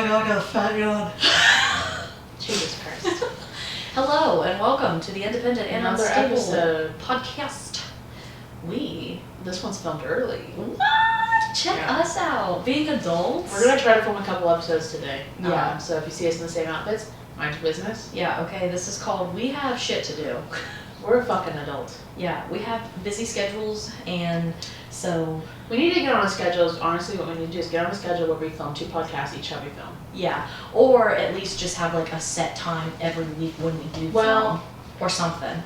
my god, I got a fat yawn. Jesus Christ. Hello and welcome to the Independent and Another Unstable episode. podcast. This one's filmed early. What? Check us out. Being adults. We're gonna try to film a couple episodes today. Yeah. So if you see us in the same outfits, mind your business. Yeah, okay, this is called We Have Shit to Do. We're a fucking adult. Yeah, we have busy schedules, and so... We need to get on a schedule. Honestly, what we need to do is get on a schedule where we film 2 podcasts each time we film. Yeah, or at least just have like a set time every week when we do film, or something.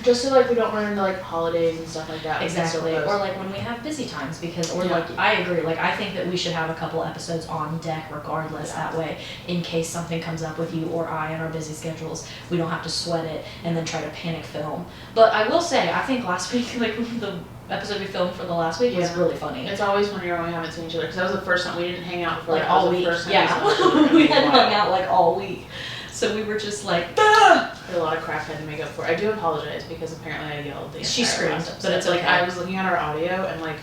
Just so like we don't run into like holidays and stuff like that. Exactly, or like when we have busy times, because, or like, I agree, like I think that we should have a couple episodes on deck regardless, that way, in case something comes up with you or I in our busy schedules, we don't have to sweat it and then try to panic film. But I will say, I think last week, like the episode we filmed for the last week was really funny. It's always when we haven't seen each other, because that was the first time we didn't hang out before. Like all week, we hadn't hung out like all week. So we were just like, ah! A lot of crap had to make up for it. I do apologize because apparently I yelled the entire She screamed, but it's like okay. I was looking at our audio and like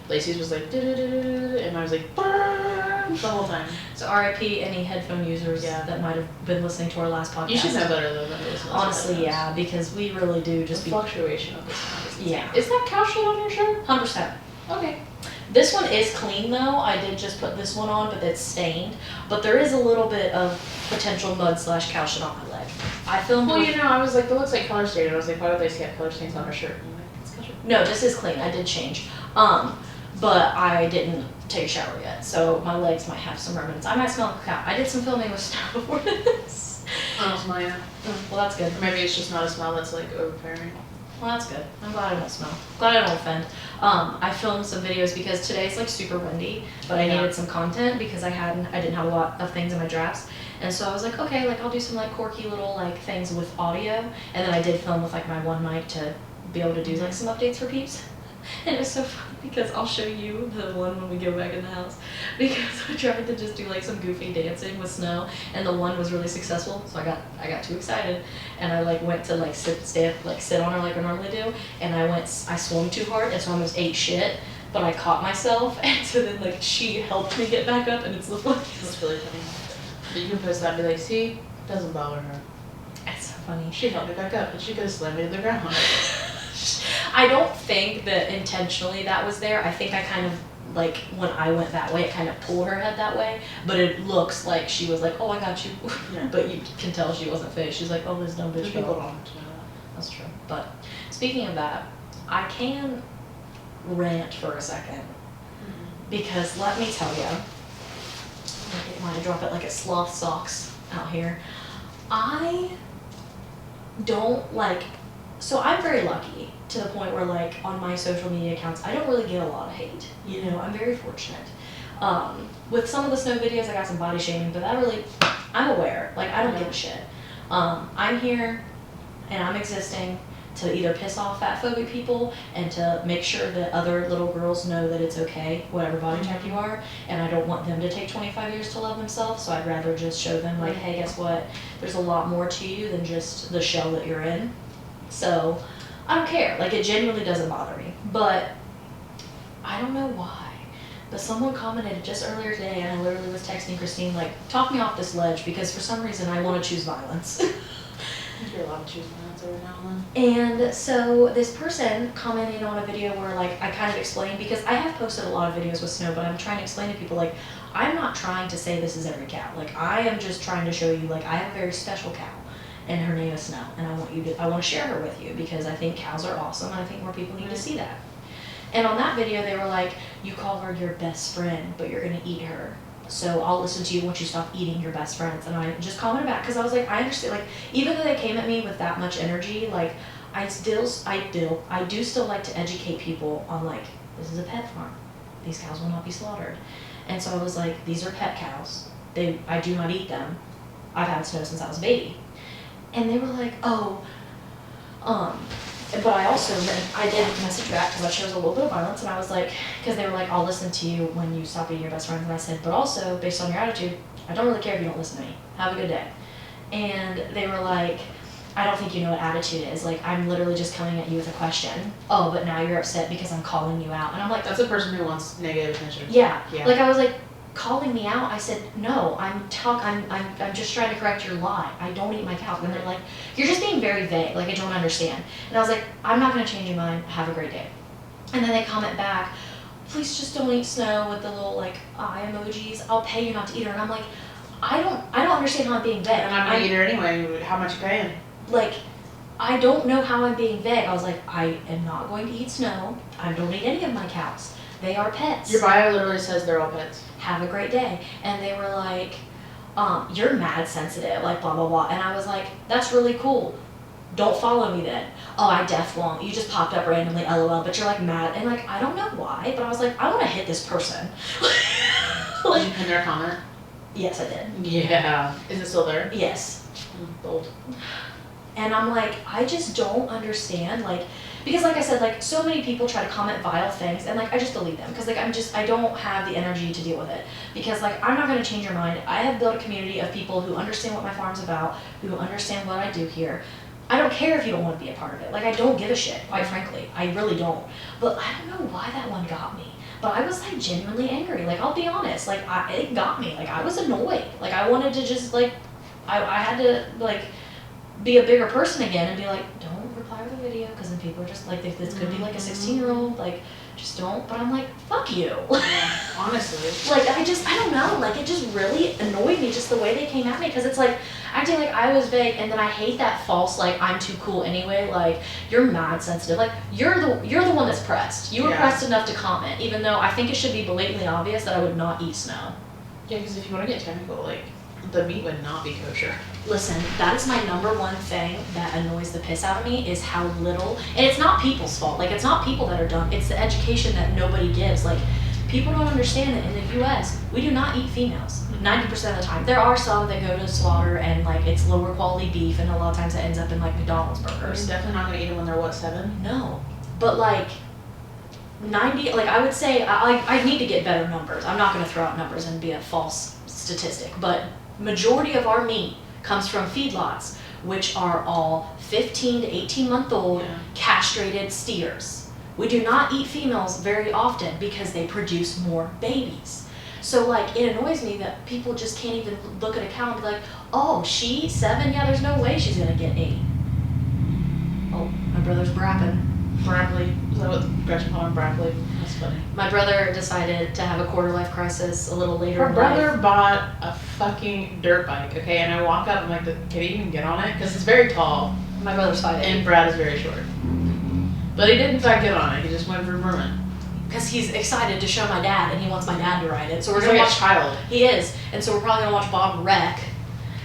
Lacey's was like and I was like the whole time. So RIP any headphone users that might have been listening to our last podcast. You should know better though than to listen to honestly, yeah, because we really do just the fluctuation of this. Yeah. Is that cow shit on your shirt? 100%. Okay. This one is clean though. I did just put this one on, but it's stained. But there is a little bit of potential mud / cow shit on my leg. I filmed. Well, you know, I was like, that looks like color stain. I was like, why would they have color stains on her shirt? And I'm like, it's cow shit. No, this is clean. I did change. But I didn't take a shower yet, so my legs might have some remnants. I might smell like a cow. I did some filming with Snow before this. Oh, smell, yeah. Well, that's good. Or maybe it's just not a smell that's like overpowering. Well, that's good. I'm glad I don't smell. Glad I don't offend. I filmed some videos because today's like super windy, but I needed some content because I didn't have a lot of things in my drafts. And so I was like, okay, like I'll do some like quirky little like things with audio. And then I did film with like my one mic to be able to do like some updates for peeps. And it was so fun because I'll show you the one when we go back in the house, because I tried to just do like some goofy dancing with Snow, and the one was really successful, so I got too excited, and I like went to like sit on her like I normally do, and I swung too hard, and so I almost ate shit, but I caught myself, and so then like she helped me get back up, and it's the funniest. That's really funny. You can post that and be like, see, doesn't bother her. It's so funny. She helped me back up, and she could have slammed me to the ground. I don't think that intentionally that was there. I think I kind of, like, when I went that way, it kind of pulled her head that way. But it looks like she was like, oh, I got you. Yeah. But you can tell she wasn't phased. She's like, oh, this dumb bitch. People don't know that. That's true. But speaking of that, I can rant for a second. Mm-hmm. Because let me tell you, I get mine to drop it like it's sloth socks out here. I don't like... So I'm very lucky to the point where, like, on my social media accounts, I don't really get a lot of hate. You know, I'm very fortunate. With some of the Snow videos, I got some body shaming, but that really, I'm aware. Like, I don't give a shit. I'm here, and I'm existing to either piss off fat phobic people and to make sure that other little girls know that it's okay, whatever body type you are, and I don't want them to take 25 years to love themselves, so I'd rather just show them, like, hey, guess what? There's a lot more to you than just the shell that you're in. So, I don't care. Like, it genuinely doesn't bother me. But, I don't know why. But someone commented just earlier today, and I literally was texting Christine, like, talk me off this ledge, because for some reason I want to choose violence. You're allowed to choose violence every now and then. And so, this person commented on a video where, like, I kind of explained, because I have posted a lot of videos with Snow, but I'm trying to explain to people, like, I'm not trying to say this is every cow. Like, I am just trying to show you, like, I have a very special cow. And her name is Snow, and I want to share her with you because I think cows are awesome, and I think more people need to see that. And on that video, they were like, you call her your best friend, but you're going to eat her. So I'll listen to you once you stop eating your best friends. And I just commented back, because I was like, I understand, like, even though they came at me with that much energy, like, I do still like to educate people on, like, this is a pet farm. These cows will not be slaughtered. And so I was like, these are pet cows. I do not eat them. I've had Snow since I was a baby. And they were like, oh, but I also, I did message back because I chose a little bit of violence, and I was like, because they were like, I'll listen to you when you stop being your best friend, and I said, but also, based on your attitude, I don't really care if you don't listen to me. Have a good day. And they were like, I don't think you know what attitude is. Like, I'm literally just coming at you with a question. Oh, but now you're upset because I'm calling you out. And I'm like, that's a person who wants negative attention. Yeah. Like, I was like, calling me out, I said, no, I'm just trying to correct your lie. I don't eat my cows. And they're like, you're just being very vague. Like, I don't understand. And I was like, I'm not going to change your mind. Have a great day. And then they comment back, please just don't eat snow with the little, like, eye emojis. I'll pay you not to eat her. And I'm like, I don't understand how I'm being vague. And I'm going to eat her anyway. How much you paying? Like, I don't know how I'm being vague. I was like, I am not going to eat snow. I don't eat any of my cows. They are pets. Your bio literally says they're all pets. Have a great day. And they were like, you're mad sensitive, like blah, blah, blah. And I was like, that's really cool. Don't follow me then. Oh, I def won't. You just popped up randomly, LOL, but you're like mad. And like, I don't know why, but I was like, I want to hit this person. Like, did you pin their comment? Yes, I did. Yeah. Is it still there? Yes. Bold. And I'm like, I just don't understand, like, because like I said, like, so many people try to comment vile things, and like, I just delete them, because like, I don't have the energy to deal with it, because like, I'm not going to change your mind. I have built a community of people who understand what my farm's about, who understand what I do here. I don't care if you don't want to be a part of it. Like, I don't give a shit, quite frankly. I really don't. But I don't know why that one got me. But I was like genuinely angry. Like, I'll be honest. Like, it got me. Like, I was annoyed. Like, I wanted to just like, I had to like be a bigger person again and be like, don't reply to the video, because then people are just like, this could be like a 16-year-old, like, just don't. But I'm like, fuck you. Yeah, honestly. Like, I don't know, like, it just really annoyed me, just the way they came at me, because it's like, acting like I was vague, and then I hate that false, like, I'm too cool anyway, like, you're mad sensitive, like, you're the one that's pressed. You were pressed enough to comment, even though I think it should be blatantly obvious that I would not eat snow. Yeah, because if you want to get technical, like, the meat would not be kosher. Listen, that is my number one thing that annoys the piss out of me, is how little, and it's not people's fault, like, it's not people that are dumb, it's the education that nobody gives. Like, people don't understand that in the US, we do not eat females 90% of the time. There are some that go to slaughter and like it's lower quality beef, and a lot of times it ends up in like McDonald's burgers. You're definitely not going to eat them when they're what, 7? No, but like 90, like I would say, I need to get better numbers. I'm not going to throw out numbers and be a false statistic, but majority of our meat comes from feedlots, which are all 15 to 18 month old castrated steers. We do not eat females very often because they produce more babies. So like, it annoys me that people just can't even look at a cow and be like, oh, she's 7? Yeah, there's no way she's gonna get 8. Oh, my brother's brapping. Bradley. Is that what Gretchen called him? Bradley? That's funny. My brother decided to have a quarter life crisis a little later Her in brother life. bought a fucking dirt bike, okay? And I walk up, I'm like, can he even get on it? Because it's very tall. My brother's 5'8". And Brad is very short. But he did in fact get on it. He just went for vermin. Because he's excited to show my dad, and he wants my dad to ride it. So we're He's gonna like watch. a child. He is, and so we're probably gonna watch Bob wreck.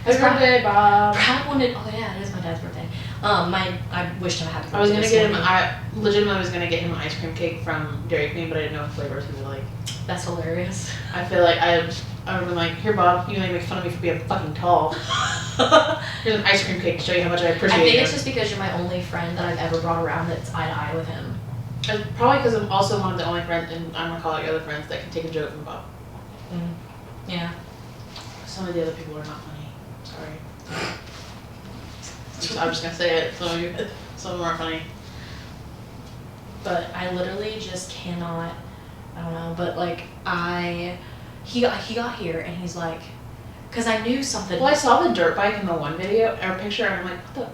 Happy birthday, Bob. Brad wanted. Oh yeah, it is my dad's birthday. I wished I had. I was gonna get him. I legitimately was gonna get him an ice cream cake from Dairy Queen, but I didn't know what flavors he would like. That's hilarious. I feel like I would have been like, here, Bob, you make fun of me for being fucking tall. Here's an ice cream cake to show you how much I appreciate I think it. it's just because you're my only friend that I've ever brought around that's eye to eye with him. And probably because I'm also one of the only friends, and I'm gonna call out your other friends, that can take a joke from Bob. Yeah. Some of the other people are not funny. Sorry. I'm just gonna say it. Some of them aren't funny. But I literally just cannot. I don't know. But like he got here and he's like, because I knew something. Well, I saw the dirt bike in the one video or picture, and I'm like, what the?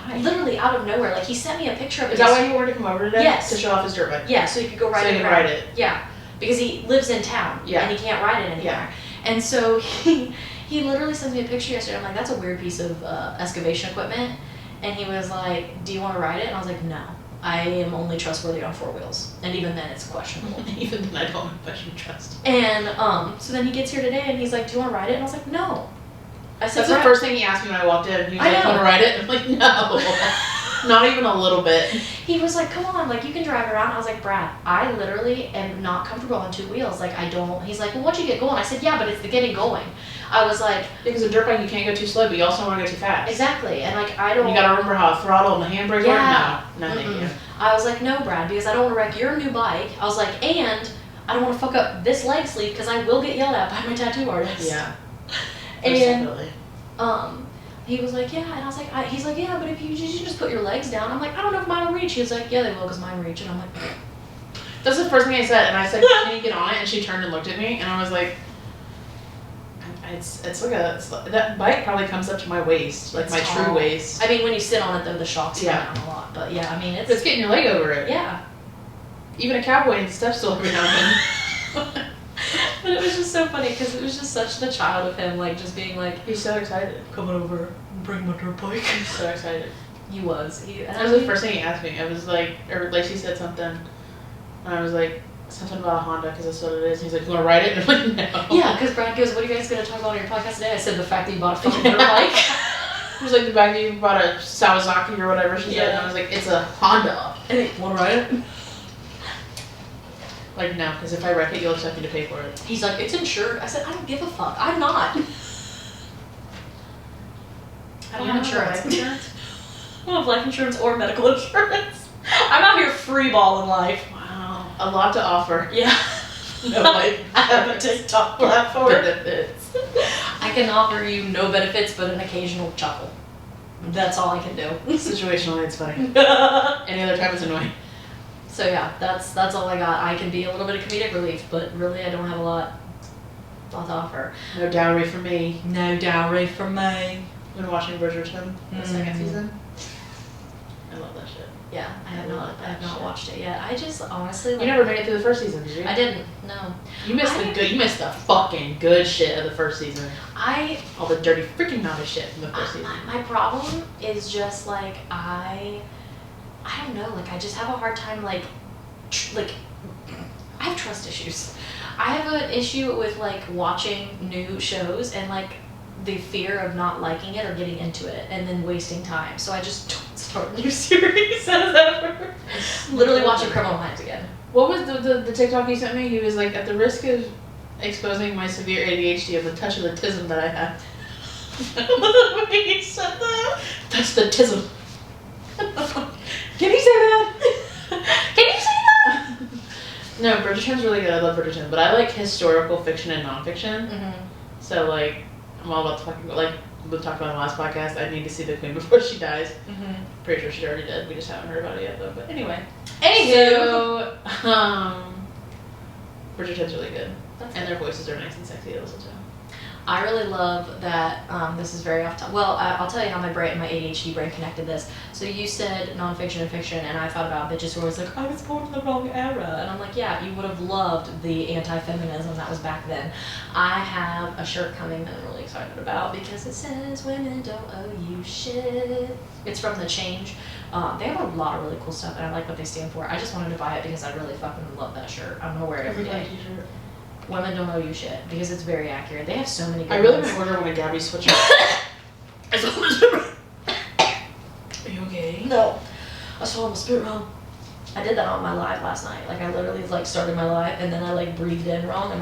Why? Literally out of nowhere, like he sent me a picture of it. Is that why he wanted to come over today? Yes. To show off his dirt bike. Yeah, so he could go ride so it. he can ride it. Yeah, because he lives in town. Yeah. And he can't ride it anymore. Yeah. And so he literally sent me a picture yesterday. I'm like, that's a weird piece of excavation equipment. And he was like, do you want to ride it? And I was like, no. I am only trustworthy on 4 wheels. And even then, it's questionable. Even then, I don't have much trust. And so then he gets here today and he's like, do you want to ride it? And I was like, no. I said, That's the first thing he asked me when I walked in. He was like, want to ride it? And I'm like, no. Not even a little bit. He was like, come on, like, you can drive around. I was like, Brad, I literally am not comfortable on 2 wheels. Like, I don't. He's like, well, once you get going. I said, yeah, but it's the getting going. I was like. Because a dirt bike, you can't go too slow, but you also don't want to go too fast. Exactly. And, like, I don't. You got to remember how a throttle and the handbrake work. No, thank you. I was like, no, Brad, because I don't want to wreck your new bike. I was like, and I don't want to fuck up this leg sleeve because I will get yelled at by my tattoo artist. Yeah. And, definitely. he was like, yeah, and I was like, he's like, yeah, but if you just put your legs down. I'm like, I don't know if mine will reach. He was like, yeah, they will because mine reach. And I'm like, that's the first thing I said. And I said, can you get on it? And she turned and looked at me, and I was like, It's like that bike probably comes up to my waist, like It's my tall. true waist. I mean, when you sit on it though, the shocks come Yeah. down a lot. But yeah, I mean, But it's getting your leg over it. yeah. Even a cowboy and stuff still every now and then. But it was just so funny because it was just such the child of him, like just being like, He's so excited. coming over, bring my dirt bike. He's so excited. He was. That was the first thing he asked me. I was like, or Lacie said something, and I was like, something about a Honda because that's what it is. He's like, you want to ride it? And I'm like, no. Yeah, because Brad goes, what are you guys going to talk about on your podcast today? I said the fact that you bought a fucking dirt bike. It was like the fact that you bought a Kawasaki or whatever she said, and I was like, it's a Honda. And he, want to ride it? Like, no, because if I wreck it, you'll expect me to pay for it. He's like, it's insured. I said, I don't give a fuck. I'm not. I don't have insurance. Life insurance? I don't have life insurance or medical insurance. I'm out here free balling life. Wow. A lot to offer. Yeah. No life. I have a TikTok platform. Benefits. I can offer you no benefits but an occasional chuckle. That's all I can do. Situationally, it's funny. Any other time, it's annoying. So yeah, that's all I got. I can be a little bit of comedic relief, but really I don't have a lot to offer. No dowry for me. No dowry for me. I've been watching Bridgerton, the second season. I love that shit. Yeah, I have love not. that I have not shit. watched it yet. I just honestly. Like, You never made it through the first season, did you? I didn't. No. You missed the good. You missed the fucking good shit of the first season. All the dirty freaking naughty shit from the first season. My problem is just like I don't know. Like I just have a hard time like I have trust issues. I have an issue with like watching new shows and like the fear of not liking it or getting into it and then wasting time. So I just don't start a new series as ever. Literally watching Criminal Minds again. What was the TikTok you sent me? He was like, at the risk of exposing my severe ADHD of the touch of the tism that I have. He said that. That's the tism. Can you say that? Can you say that? No, Bridgerton's really good. I love Bridgerton, but I like historical fiction and nonfiction. Mm-hmm. So like, I'm all about talking about, like we talked about in the last podcast. I need to see the Queen before she dies. Mm-hmm. Pretty sure she's already dead. We just haven't heard about it yet, though. But anyway. Anywho. So, Bridgerton's really good, That's and good. their voices are nice and sexy to listen to. I really love that, this is very off topic. Well, I'll tell you how my ADHD brain connected this. So you said nonfiction and fiction, and I thought about bitches who was like, I was born in the wrong era. And I'm like, yeah, you would have loved the anti-feminism that was back then. I have a shirt coming that I'm really excited about because it says, women don't owe you shit. It's from The Change. They have a lot of really cool stuff, and I like what they stand for. I just wanted to buy it because I really fucking love that shirt. I'm gonna wear it every day. T-shirt. Women don't owe you shit because it's very accurate. They have so many good I really ones. want to order one of Gabby's sweatshirts. Are you okay? No, I saw my spit wrong. I did that on my live last night. Like I literally like started my live and then I like breathed in wrong and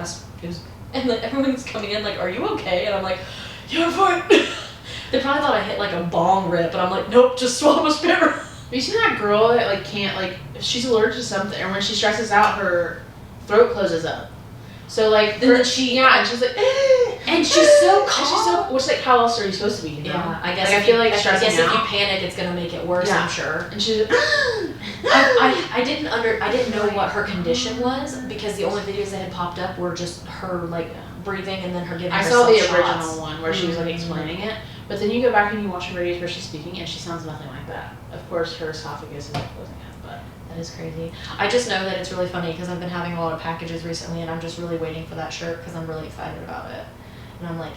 and like everyone's coming in like, are you okay? And I'm like, yeah, I'm fine. They probably thought I hit like a bong rip, and I'm like, nope, just swallow my spit wrong. Have you seen that girl that like can't like if she's allergic to something, or when she stresses out, her throat closes up. So like, And then she and she's like, and she's so and calm. she's so, which like, how else are you supposed to be? You know? Yeah, I guess. Like, if I feel you, like I stressing guess if you out. panic, it's gonna make it worse. Yeah. I'm sure. And she's like, I didn't know what her condition was because the only videos that had popped up were just her like breathing and then her giving. I saw the herself original shots. one where she was like explaining it, but then you go back and you watch her videos where she's speaking and she sounds nothing like that. Of course, her esophagus is like closing up, but That is crazy. I just know that it's really funny because I've been having a lot of packages recently and I'm just really waiting for that shirt because I'm really excited about it. And I'm like,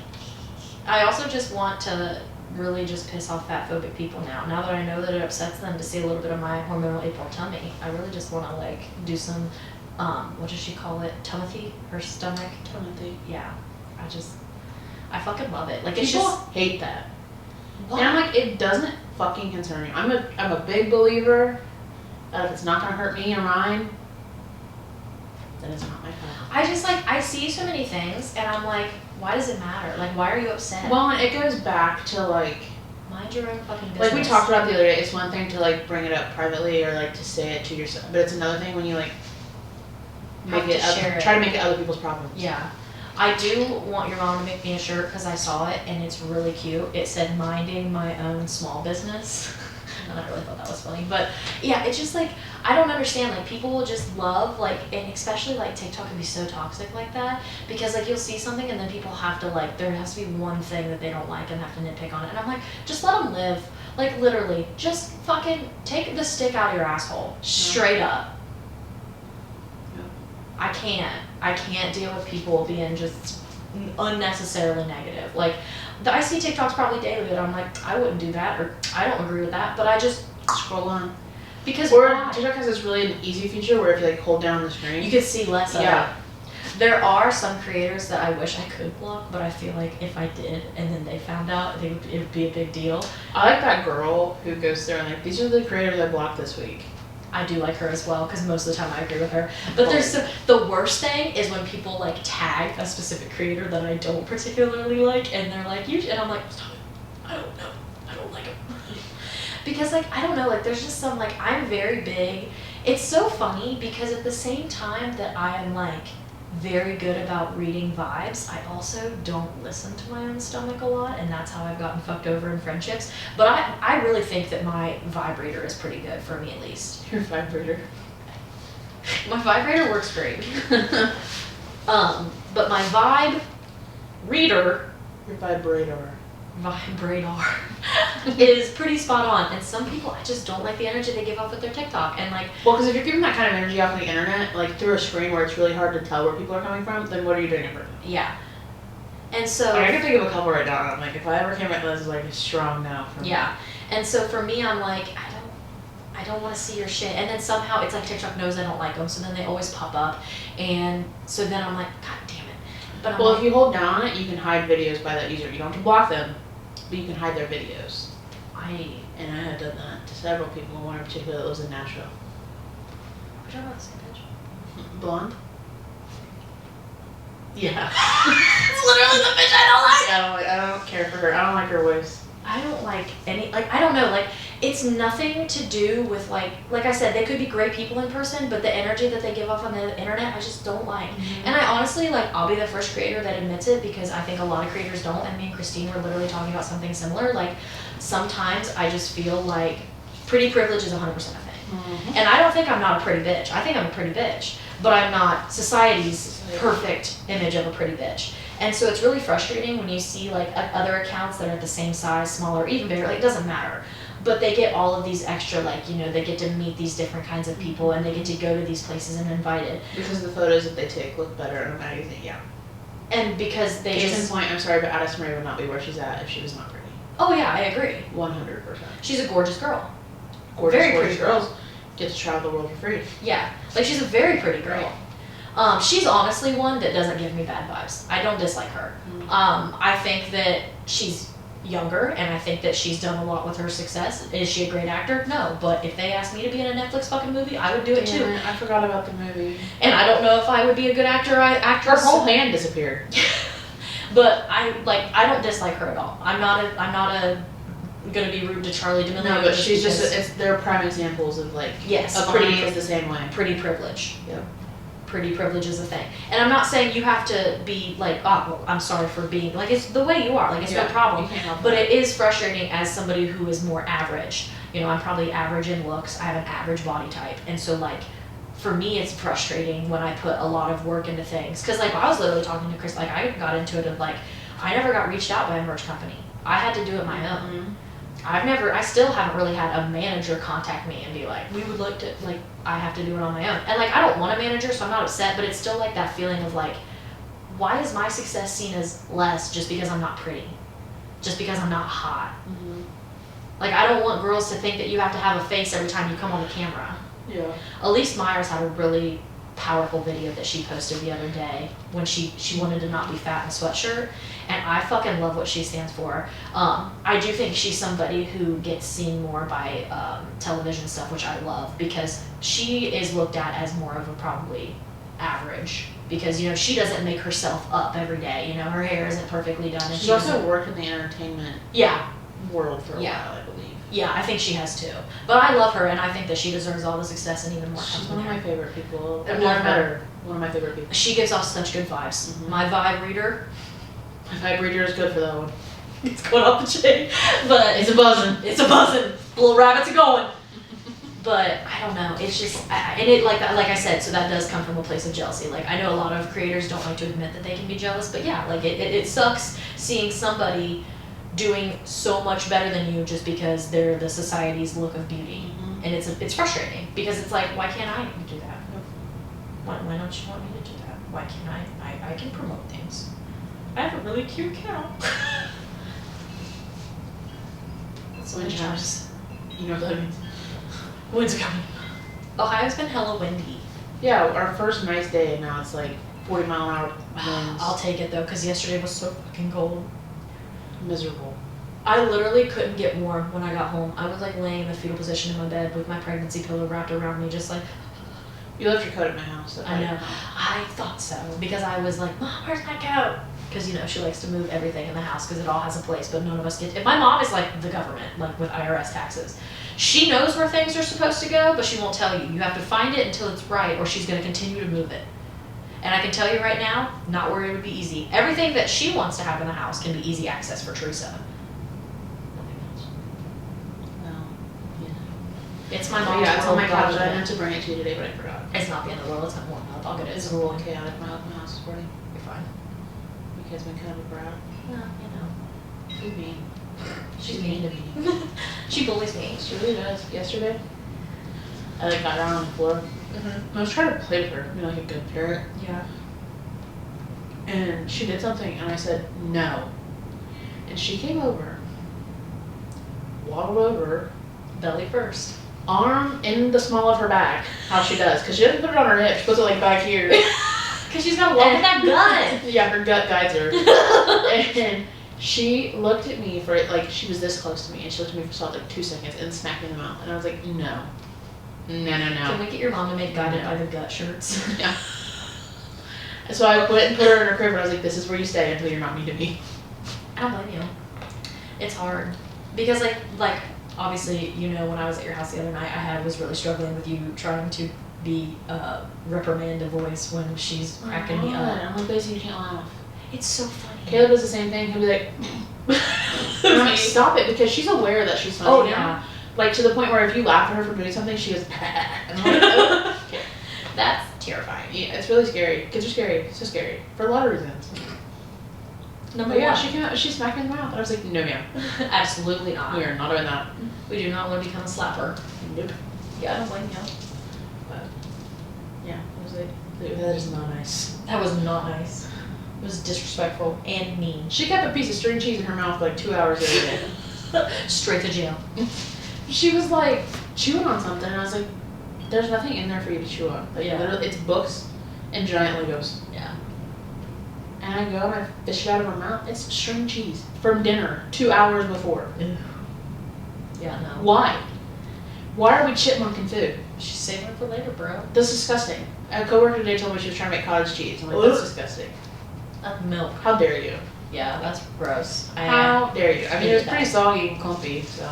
I also just want to really just piss off fat phobic people now. Now that I know that it upsets them to see a little bit of my hormonal April tummy, I really just want to like do some, what does she call it? Tumothy? Her stomach? Timothy. Yeah. I fucking love it. Like People it's just, hate that. what? And I'm like, it doesn't fucking concern me. I'm a big believer that if it's not gonna hurt me or mine, then it's not my problem. I just like, I see so many things and I'm like, why does it matter? Like, why are you upset? Well, and it goes back to like Mind your own fucking business. we talked about the other day, it's one thing to like bring it up privately or like to say it to yourself, but it's another thing when you like Have to share it. try to make it other people's problems. Yeah. I do want your mom to make me a shirt because I saw it and it's really cute. It said, minding my own small business. And I really thought that was funny. But yeah, it's just like, I don't understand, like, people will just love, like, and especially, like, TikTok can be so toxic like that, because, like, you'll see something and then people have to, like, there has to be one thing that they don't like and have to nitpick on it, and I'm like, just let them live. Like, literally, just fucking take the stick out of your asshole, straight up. I can't deal with people being just unnecessarily negative. Like, I see TikToks probably daily, but I'm like, I wouldn't do that, or I don't agree with that, but I just scroll on. Because TikTok has this really an easy feature where if you like hold down the screen, you can see less of it. There are some creators that I wish I could block, but I feel like if I did and then they found out, it would be a big deal. I like that girl who goes through and like, these are the creators I blocked this week. I do like her as well, because most of the time I agree with her. But the worst thing is when people like tag a specific creator that I don't particularly like, and they're like, and I'm like, I don't know, I don't like him. Because like, I don't know, like there's just some, like, I'm very big. It's so funny because at the same time that I am like very good about reading vibes, I also don't listen to my own stomach a lot, and that's how I've gotten fucked over in friendships. But I really think that my vibrator is pretty good, for me at least. Your vibrator? My vibrator works great. But my vibe reader, your vibrator is pretty spot on, and some people, I just don't like the energy they give off with their TikTok, and like, well, because if you're giving that kind of energy off the internet, like through a screen where it's really hard to tell where people are coming from, then what are you doing in person? Yeah. And so I can think of a couple right now, and I'm like, if I ever came at this, like a strong no for me. Yeah. And so for me, I'm like, I don't want to see your shit, and then somehow it's like TikTok knows I don't like them, so then they always pop up, and so then I'm like, god damn it. But well, if you hold down on it, you can hide videos by that user. You don't have to block them, but you can hide their videos. And I have done that to several people, one in particular that lives in Nashville. We're talking about the same bitch. Blonde? Yeah. It's literally the bitch I don't like. I don't care for her. I don't like her voice. I don't like any, like, I don't know, like, it's nothing to do with, like I said, they could be great people in person, but the energy that they give off on the internet, I just don't like. Mm-hmm. And I honestly, like, I'll be the first creator that admits it, because I think a lot of creators don't, and me and Christine were literally talking about something similar. Like, sometimes I just feel like pretty privilege is 100% a thing. Mm-hmm. And I don't think I'm not a pretty bitch. I think I'm a pretty bitch, but I'm not society's perfect image of a pretty bitch. And so it's really frustrating when you see like other accounts that are the same size, smaller, even bigger, like it doesn't matter. But they get all of these extra, like, you know, they get to meet these different kinds of people, and they get to go to these places and invited. Because the photos that they take look better in a magazine, yeah. And because they Case in point, I'm sorry, but Addison Rae would not be where she's at if she was not pretty. Oh yeah, I agree. 100%. She's a gorgeous girl. Very pretty girls get to travel the world for free. Yeah, like she's a very pretty girl. She's honestly one that doesn't give me bad vibes. I don't dislike her. Mm-hmm. I think that she's younger, and I think that she's done a lot with her success. Is she a great actor? No, but if they asked me to be in a Netflix fucking movie, I would do it too. I forgot about the movie. And I don't know if I would be a good actress. Her whole hand disappeared. But I don't dislike her at all. I'm not gonna be rude to Charlie D'Amelio. No, but she's just, they're prime examples of like, yes, a pretty is the same way. Pretty privilege. Yep. Pretty privilege is a thing. And I'm not saying you have to be like, oh, well, I'm sorry for being, like, it's the way you are, like, it's no problem. You can't help but that. It is frustrating as somebody who is more average. You know, I'm probably average in looks, I have an average body type, and so, like, for me, it's frustrating when I put a lot of work into things. Because, like, I was literally talking to Chris, like, I got into it of, like, I never got reached out by a merch company. I had to do it my own. Mm-hmm. I still haven't really had a manager contact me and be like, we would like to, like, I have to do it on my own. And, like, I don't want a manager, so I'm not upset, but it's still, like, that feeling of, like, why is my success seen as less just because I'm not pretty? Just because I'm not hot? Mm-hmm. Like, I don't want girls to think that you have to have a face every time you come on the camera. Yeah. Elise Myers had a really powerful video that she posted the other day when she wanted to not be fat in a sweatshirt, and I fucking love what she stands for. I do think she's somebody who gets seen more by television stuff, which I love, because she is looked at as more of a probably average, because, you know, she doesn't make herself up every day, you know, her hair isn't perfectly done, and she's also worked in the entertainment world for a while, I believe. Yeah, I think she has too. But I love her, and I think that she deserves all the success and even more. She's one of my favorite people. I've never met her. One of my favorite people. She gives off such good vibes. Mm-hmm. My vibe reader is good for that one. It's going off the chain. But it's a buzzing. It's a buzzing. Little rabbits are going. But I don't know. It's just, and it like I said, so that does come from a place of jealousy. Like I know a lot of creators don't like to admit that they can be jealous, but yeah, like it sucks seeing somebody doing so much better than you just because they're the society's look of beauty, and it's frustrating because it's like, why can't I do that? Why don't you want me to do that? Why can't I can promote things. I have a really cute cow. So many times. You know what that means. Wind's coming. Ohio's been hella windy. Yeah, our first nice day, and now it's like 40-mile-an-hour winds. I'll take it though, because yesterday was so fucking cold. Miserable. I literally couldn't get warm when I got home. I was like laying in the fetal position in my bed with my pregnancy pillow wrapped around me, just like. You left your coat at my house. I know. I thought so, because I was like, Mom, where's my coat? Because, you know, she likes to move everything in the house because it all has a place, but none of us get. My mom is like the government, like with IRS taxes. She knows where things are supposed to go, but she won't tell you. You have to find it until it's right, or she's going to continue to move it. And I can tell you right now, not where it would be easy. Everything that she wants to have in the house can be easy access for Teresa. Nothing else. Well, yeah. It's my mom's Yeah, it's on my couch. I world. meant to bring it to you today, but I forgot. It's not the end of the world. It's not warm up. I'll get it. It's a little chaotic. My house this morning. You're fine. Because been kind of a brat. Well, you know. She's mean. She's mean to me. She bullies me. She really does. Yesterday, I like got down on the floor. I was trying to play with her, you know, like a good parrot. Yeah. And she did something, and I said no. And she came over, waddled over, Belly first. arm in the small of her back. How she does, because she doesn't put it on her hip. She puts it like back here. Because she's gonna walk with that gun. Yeah, her gut guides her. And she looked at me for like she was this close to me, and she looked at me for solid like 2 seconds and smacked me in the mouth. And I was like, no. Can we get your mom to make guided by the gut shirts? Yeah. And so I went and put her in her crib, and I was like, this is where you stay until you're not mean to me. I don't blame you. It's hard. Because like obviously, you know, when I was at your house the other night, I was really struggling with you trying to be reprimand a voice when she's cracking me up. I'm like, Lacie, you can't laugh. It's so funny. Caleb does the same thing. He'll be like, I'm like, stop it, because she's aware that she's funny. Oh, now. yeah. Like, to the point where if you laugh at her for doing something, she goes, and I'm like, oh. Okay. That's terrifying. Yeah, it's really scary. Kids are scary. It's so scary. For a lot of reasons. Number But yeah, one. she smacked me in the mouth. And I was like, no ma'am. Absolutely not. We are not doing that. We do not want to become a slapper. Nope. Yeah, I don't blame you. But, yeah, I was like, that is not nice. That was not nice. It was disrespectful and mean. She kept a piece of string cheese in her mouth for like 2 hours every day. Straight to jail. She was like chewing on something, and I was like, there's nothing in there for you to chew on. Like, Yeah. literally, it's books and giant Legos. Yeah. And I go and I fish it out of her mouth. It's string cheese from dinner 2 hours before. Ew. Yeah, no. Why? Why are we chipmunking food? She's saving it for later, bro. That's disgusting. A coworker today told me she was trying to make cottage cheese. I'm like, that's disgusting. Milk. How dare you? Yeah, that's gross. How dare you? I mean, it was hate pretty that. soggy and clumpy, so.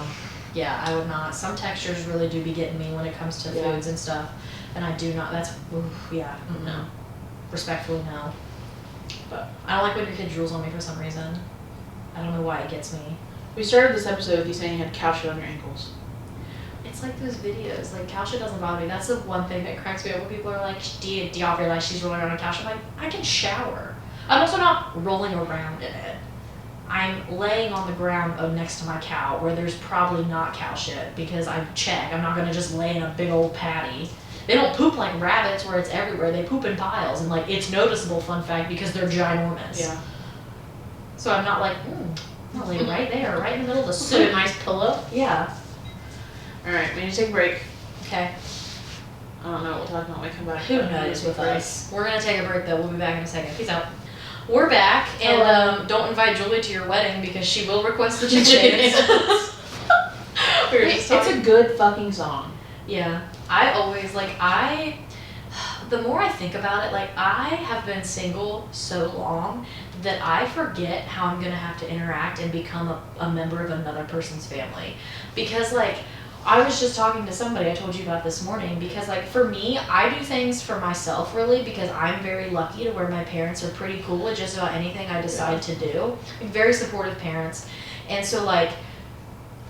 Yeah, I would not. Some textures really do be getting me when it comes to Yeah. foods and stuff. And I do not. That's, oof, yeah. No. Respectfully, no. But I don't like when your kid drools on me for some reason. I don't know why it gets me. we started this episode with you saying you had cow shit on your ankles. It's like those videos. Like, cow shit doesn't bother me. That's the one thing that cracks me up when people are like, do y'all realize she's rolling around on a cow shit? I'm like, I can shower. I'm also not rolling around in it. I'm laying on the ground next to my cow where there's probably not cow shit because I check. I'm not going to just lay in a big old patty. They don't poop like rabbits where it's everywhere. They poop in piles, and like it's noticeable, fun fact, because they're ginormous. Yeah. So I'm not like, I'm gonna lay right there, right in the middle of the Put a soup. nice pillow. Yeah. Alright, we need to take a break. Okay. I don't know what we'll talk about when we come back. Who knows with us? We're gonna take a break though. We'll be back in a second. Peace out. We're back, and don't invite Julie to your wedding because she will request the chicken. We were just It's talking. a good fucking song. Yeah, I always the more I think about it, like I have been single so long that I forget how I'm gonna have to interact and become a member of another person's family. Because like, I was just talking to somebody I told you about this morning, because like for me, I do things for myself really because I'm very lucky to where my parents are pretty cool with just about anything I decide to do. Very supportive parents. And so like,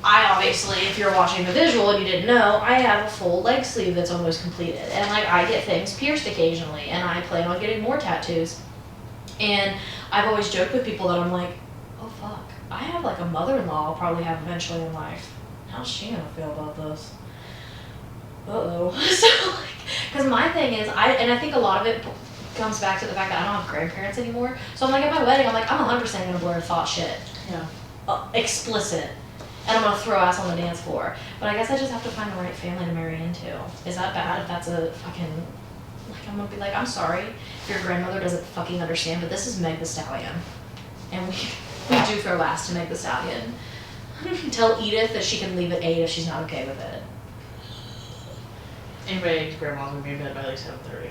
I obviously, if you're watching the visual and you didn't know, I have a full leg sleeve that's almost completed. And like I get things pierced occasionally and I plan on getting more tattoos. And I've always joked with people that I'm like, oh fuck, I have like a mother-in-law I'll probably have eventually in life. How's she gonna feel about this? Uh-oh. So like, because my thing is, I think a lot of it comes back to the fact that I don't have grandparents anymore. So I'm like, at my wedding, I'm like, I'm 100% gonna blur thought shit. Yeah. Explicit. And I'm gonna throw ass on the dance floor. But I guess I just have to find the right family to marry into. Is that bad if that's a fucking, like I'm gonna be like, I'm sorry if your grandmother doesn't fucking understand, but this is Meg the Stallion. And we do throw ass to Meg the Stallion. Tell Edith that she can leave at 8 if she's not okay with it. Anybody's grandma's gonna be in bed by like 7:30.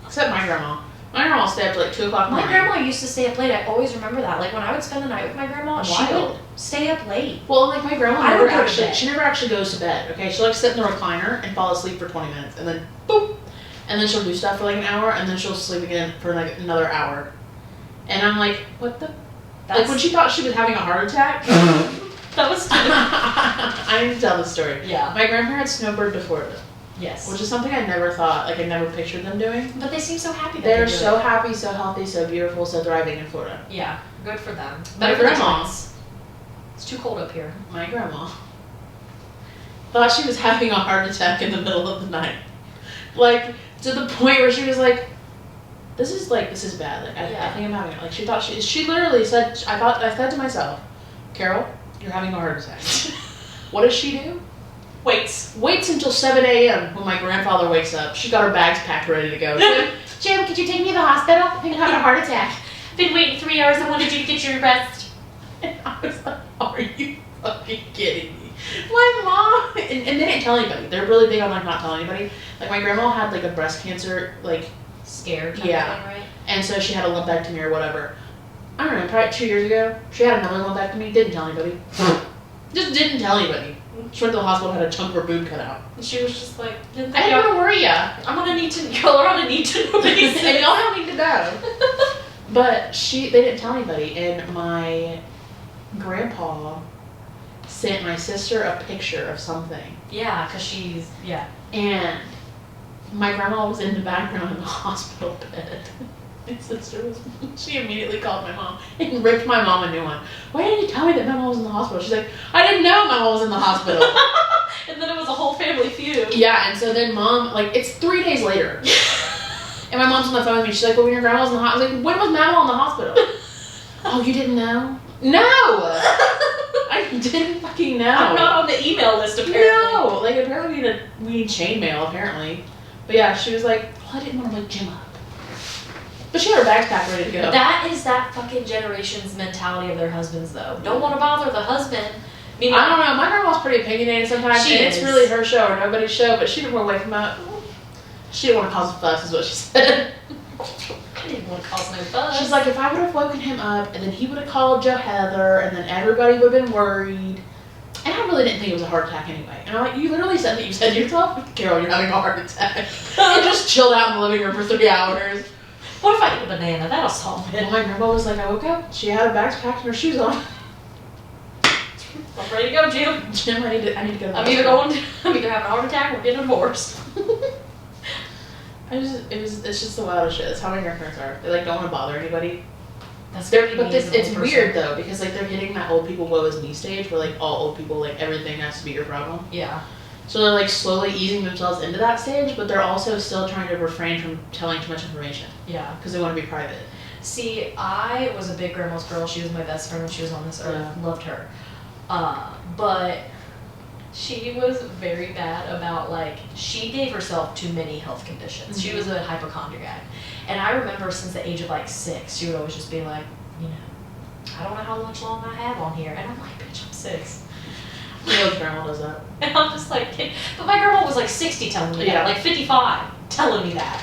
Except my grandma. My grandma will stay up till like 2 o'clock in the My morning. grandma used to stay up late. I always remember that. Like when I would spend the night with my grandma, she would stay up late. Well, like my grandma I never would go to actually, bed. she never actually goes to bed. Okay, she'll like sit in the recliner and fall asleep for 20 minutes, and then boop, and then she'll do stuff for like an hour, and then she'll sleep again for like another hour. And I'm like, what the? Like when she thought she was having a heart attack. That was I need to tell this story. Yeah. My grandparents snowbird to Florida. Yes. Which is something I never thought, like I never pictured them doing. But they seem so happy that They're they do so it. happy, so healthy, so beautiful, so thriving in Florida. Yeah, good for them. My Better for the grandma. joints. It's too cold up here. My grandma thought she was having a heart attack in the middle of the night. Like, to the point where she was like, this is bad. Like, I think I'm having it. Like, she literally said, I said to myself, Carol, you're having a heart attack. What does she do? Waits until 7 a.m. when my grandfather wakes up. She got her bags packed, ready to go. Jim, could you take me to the hospital? I think I'm having a heart attack. Been waiting 3 hours. I wanted you to get your rest. And I was like, are you fucking kidding me? My mom, and they didn't tell anybody. They're really big on like not telling anybody. Like my grandma had like a breast cancer, like Scared. Yeah. Right? and so she had a lumpectomy or whatever. I don't know, probably 2 years ago. She had another lumpectomy, didn't tell anybody. Just didn't tell anybody. She went to the hospital, had a chunk of her boob cut out. And she was just like, I didn't want to worry ya. I'm gonna need to, y'all are on a need to know basis. And y'all don't need to know. But they didn't tell anybody, and my grandpa sent my sister a picture of something. Yeah, because she's, yeah. And my grandma was in the background in the hospital bed. My sister was, she immediately called my mom and ripped my mom a new one. Why didn't you tell me that my mom was in the hospital? She's like, I didn't know my mom was in the hospital. And then it was a whole family feud. Yeah, and so then mom, like, it's 3 days later. And my mom's on the phone with me. She's like, well, when your grandma was in the hospital, I was like, when was Mama in the hospital? Oh, you didn't know? No! I didn't fucking know. I'm not on the email list, apparently. No! Like, apparently we need chain mail, apparently. But yeah, she was like, well, I didn't want to wake Jim up. But she had her bags packed ready to go. That is that fucking generation's mentality of their husbands, though. Don't want to bother the husband. I don't know. My grandma's pretty opinionated sometimes. She and is. It's really her show or nobody's show, but she didn't want to wake him up. She didn't want to cause a fuss, is what she said. I didn't want to cause no fuss. She's like, if I would have woken him up, and then he would have called Joe Heather, and then everybody would have been worried. And I really didn't think it was a heart attack anyway. And I'm like, you literally said that you said to yourself, Carol, you're having a heart attack. And just chilled out in the living room for 3 hours. What if I eat a banana? That'll solve it. Well, my grandma was like, I woke up, she had her bags packed and her shoes on. I'm ready to go, Jim. Jim, I need to go to the I'm hospital. either having a heart attack or getting divorced. It's just the wildest shit. That's how my grandparents are. They like don't want to bother anybody. That's very But it's reasonable weird person. though, because like they're hitting that old people woe is me stage where like all old people, like everything has to be your problem. Yeah. So they're like slowly easing themselves into that stage, but they're also still trying to refrain from telling too much information Yeah. because they want to be private. See, I was a big grandma's girl. She was my best friend when she was on this earth. Yeah. Loved her. But she was very bad about, like, she gave herself too many health conditions. She was a hypochondriac. And I remember since the age of, like, 6, she would always just be like, you know, I don't know how much long I have on here. And I'm like, bitch, I'm 6. My old grandma does that. And I'm just like, but my grandma was like 60 telling me that, like 55 telling me that.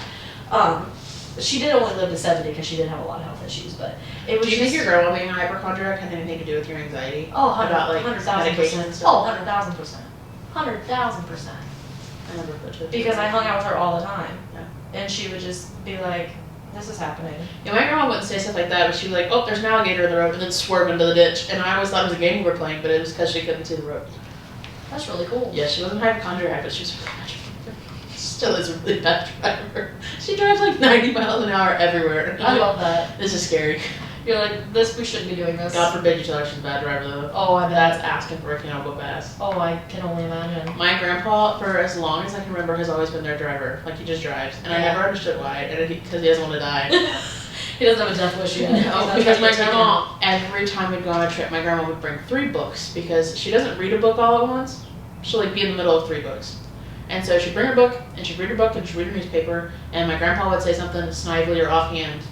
She did only live to 70 because she did have a lot of health issues, but it was Do you think your grandma being a hypochondriac had anything to do with your anxiety? Oh, about like 100,000%. medication and stuff? Oh, 100,000%. 100,000%. I never put it. Because I hung out with her all the time. Yeah. And she would just be like, This is happening. Yeah, my grandma wouldn't say stuff like that, but she'd be like, oh, there's an alligator in the road, and then swerve into the ditch. And I always thought it was a game we were playing, but it was because she couldn't see the road. That's really cool. Yeah, she wasn't hypochondriac, but she was really bad driver. She still is a really bad driver. She drives like 90 miles an hour everywhere. I love that. This is scary. You're like, we shouldn't be doing this. God forbid you tell her she's a bad driver, though. Oh, I bet. That's asking for a cantaloupe ass. Oh, I can only imagine. My grandpa, for as long as I can remember, has always been their driver. Like, he just drives. And I never understood why, and because he doesn't want to die. He doesn't have a death wish yet. No, because my grandma, every time we'd go on a trip, my grandma would bring 3 books, because she doesn't read a book all at once. She'll, like, be in the middle of 3 books. And so she'd bring her book, and she'd read her book, and she'd read her newspaper, and my grandpa would say something snidely or offhand.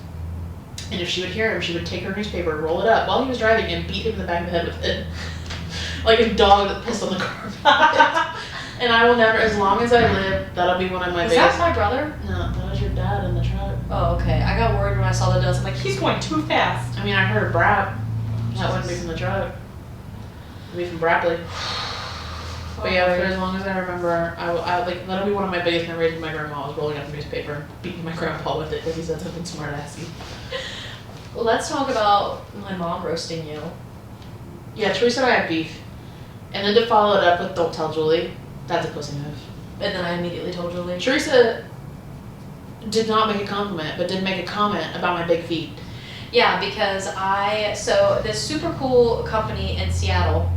And if she would hear him, she would take her newspaper, roll it up while he was driving, and beat him in the back of the head with it. Like a dog that pissed on the carpet. And I will never, as long as I live, that'll be one of my biggest... Is that my brother? No, that was your dad in the truck. Oh, okay. I got worried when I saw the dust. I'm like, he's going too fast. I mean, I heard a brap. That wouldn't be from the truck. It'd be from Brapley. But yeah, for as long as I remember, I like, that'll be one of my biggest memories with my grandma. I was rolling up the newspaper and beating my grandpa with it because he said something smart-assy. Well, let's talk about my mom roasting you. Yeah, Teresa and I had beef. And then to follow it up with don't tell Julie, that's a pussy move. And then I immediately told Julie. Teresa did not make a compliment, but did make a comment about my big feet. Yeah, because so this super cool company in Seattle,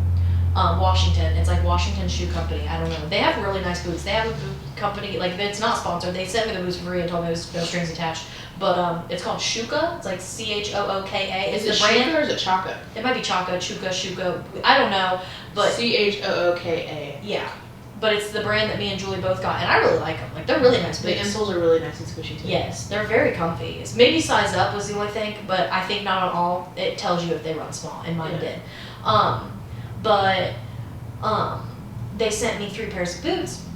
Washington, it's like Washington Shoe Company, I don't know. They have really nice boots. They have a boot company, like it's not sponsored. They sent me the boots for free and told me it was no strings attached. But it's called Shuka. It's like Chooka. Is it brand or is it Chaka? It might be Chaka, Shuka. I don't know, but Chooka. Yeah, but it's the brand that me and Julie both got, and I really like them. Like they're really nice boots. The insoles are really nice and squishy too. Yes, they're very comfy. It's maybe size up was the only thing, but I think not on all. It tells you if they run small, and mine did. They sent me 3 pairs of boots,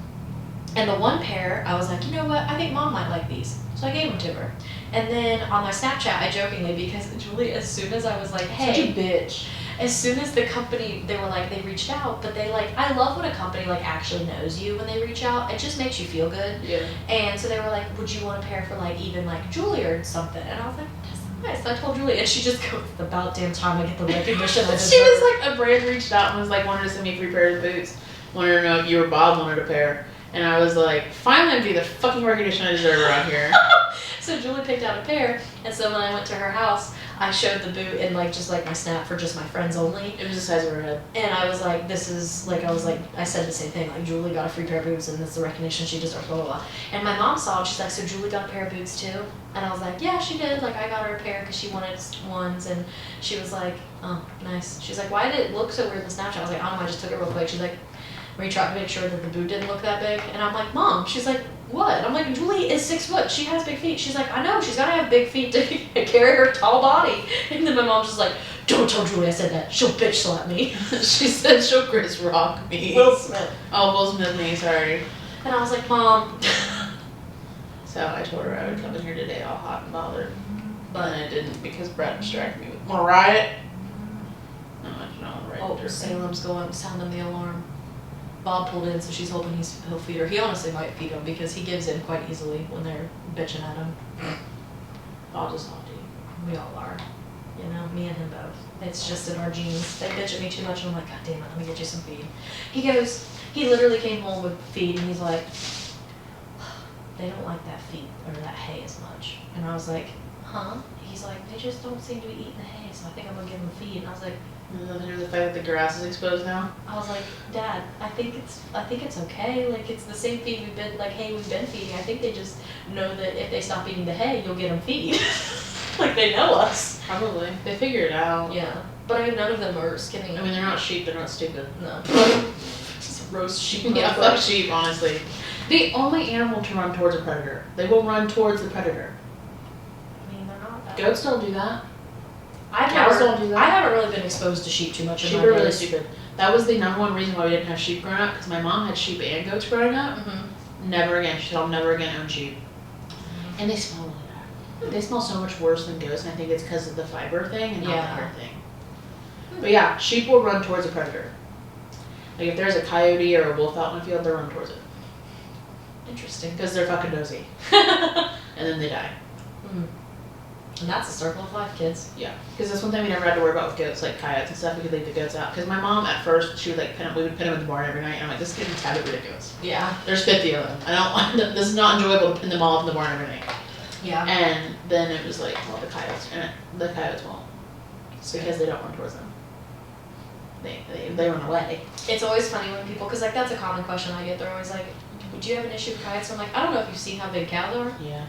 and the one pair I was like, you know what? I think Mom might like these. So I gave them to her. And then on my Snapchat, I jokingly, because Julie, as soon as I was like, hey. Such a bitch. As soon as the company, they were like, they reached out, but they like, I love when a company like actually knows you when they reach out. It just makes you feel good. Yeah. And so they were like, would you want a pair for like even like Julie or something? And I was like, that's nice. So I told Julie, and she just goes, the about damn time I get the recognition. She was like, a brand reached out and was like, wanted to send me 3 pairs of boots. Wanted to know if you or Bob wanted a pair. And I was like, finally I'm getting the fucking recognition I deserve around here. So Julie picked out a pair, and so when I went to her house, I showed the boot in like just like my snap for just my friends only. It was the size of her head. And I was like, this is like, I said the same thing, like Julie got a free pair of boots and that's the recognition she deserves, blah, blah, blah. And my mom saw it, she's like, so Julie got a pair of boots too? And I was like, yeah, she did. Like I got her a pair because she wanted ones, and she was like, oh, nice. She's like, why did it look so weird in the Snapchat? I was like, I don't know, I just took it real quick. She's like, were you trying to make sure that the boot didn't look that big? And I'm like, Mom. She's like, what? I'm like, Julie is 6 foot. She has big feet. She's like, I know. She's got to have big feet to carry her tall body. And then my mom's just like, don't tell Julie I said that. She'll bitch slap me. She said she'll Chris Rock me. Will Smith. Oh, Will Smith me, sorry. And I was like, Mom. So I told her I would come in here today all hot and bothered. But I didn't because Brett distracted me with more riot. No, I don't know. Right. Oh, Salem's going, sounding the alarm. Bob pulled in, so she's hoping he'll feed her. He honestly might feed him because he gives in quite easily when they're bitching at him. Bob's a softie. We all are. You know, me and him both. It's just in our genes. They bitch at me too much, and I'm like, God damn it, let me get you some feed. He literally came home with feed, and he's like, they don't like that feed, or that hay as much. And I was like, huh? He's like, they just don't seem to be eating the hay, so I think I'm gonna give them feed. And I was like, the fact that the grass is exposed now. I was like, Dad, I think it's okay. Like it's the same feed we've been feeding. I think they just know that if they stop eating the hay, you'll get them feed. Like they know us. Probably. They figure it out. Yeah. But I mean, none of them are skinning. I mean, they're not sheep. They're not stupid. No. Just roast sheep. Yeah, fuck sheep, honestly. The only animal to run towards a predator. They will run towards the predator. I mean, they're not that. Goats don't do that. Cows don't do that. I haven't really been exposed to sheep too much. Sheep are really stupid. That was the #1 reason why we didn't have sheep growing up, because my mom had sheep and goats growing up. Mm-hmm. Never again. She said, I'll never again own sheep. Mm-hmm. And they smell really bad. They smell so much worse than goats, and I think it's because of the fiber thing and not the hair thing. But yeah, sheep will run towards a predator. Like if there's a coyote or a wolf out in the field, they'll run towards it. Interesting. Because they're fucking nosy. And then they die. Mm. And that's a circle of life, kids. Yeah, because that's one thing we never had to worry about with goats, like coyotes and stuff. We could leave the goats out. Because my mom, at first, she would like we would pin them in the barn every night. And I'm like, this is getting a bit ridiculous. Yeah. There's 50 of them. I don't want. This is not enjoyable to pin them all up in the barn every night. Yeah. And then it was like, well, the coyotes, and the coyotes won't, because they don't run towards them. They run away. It's always funny when people, because like that's a common question I get. They're always like, "Would you have an issue with coyotes?" I'm like, I don't know if you've seen how big cows are. Yeah.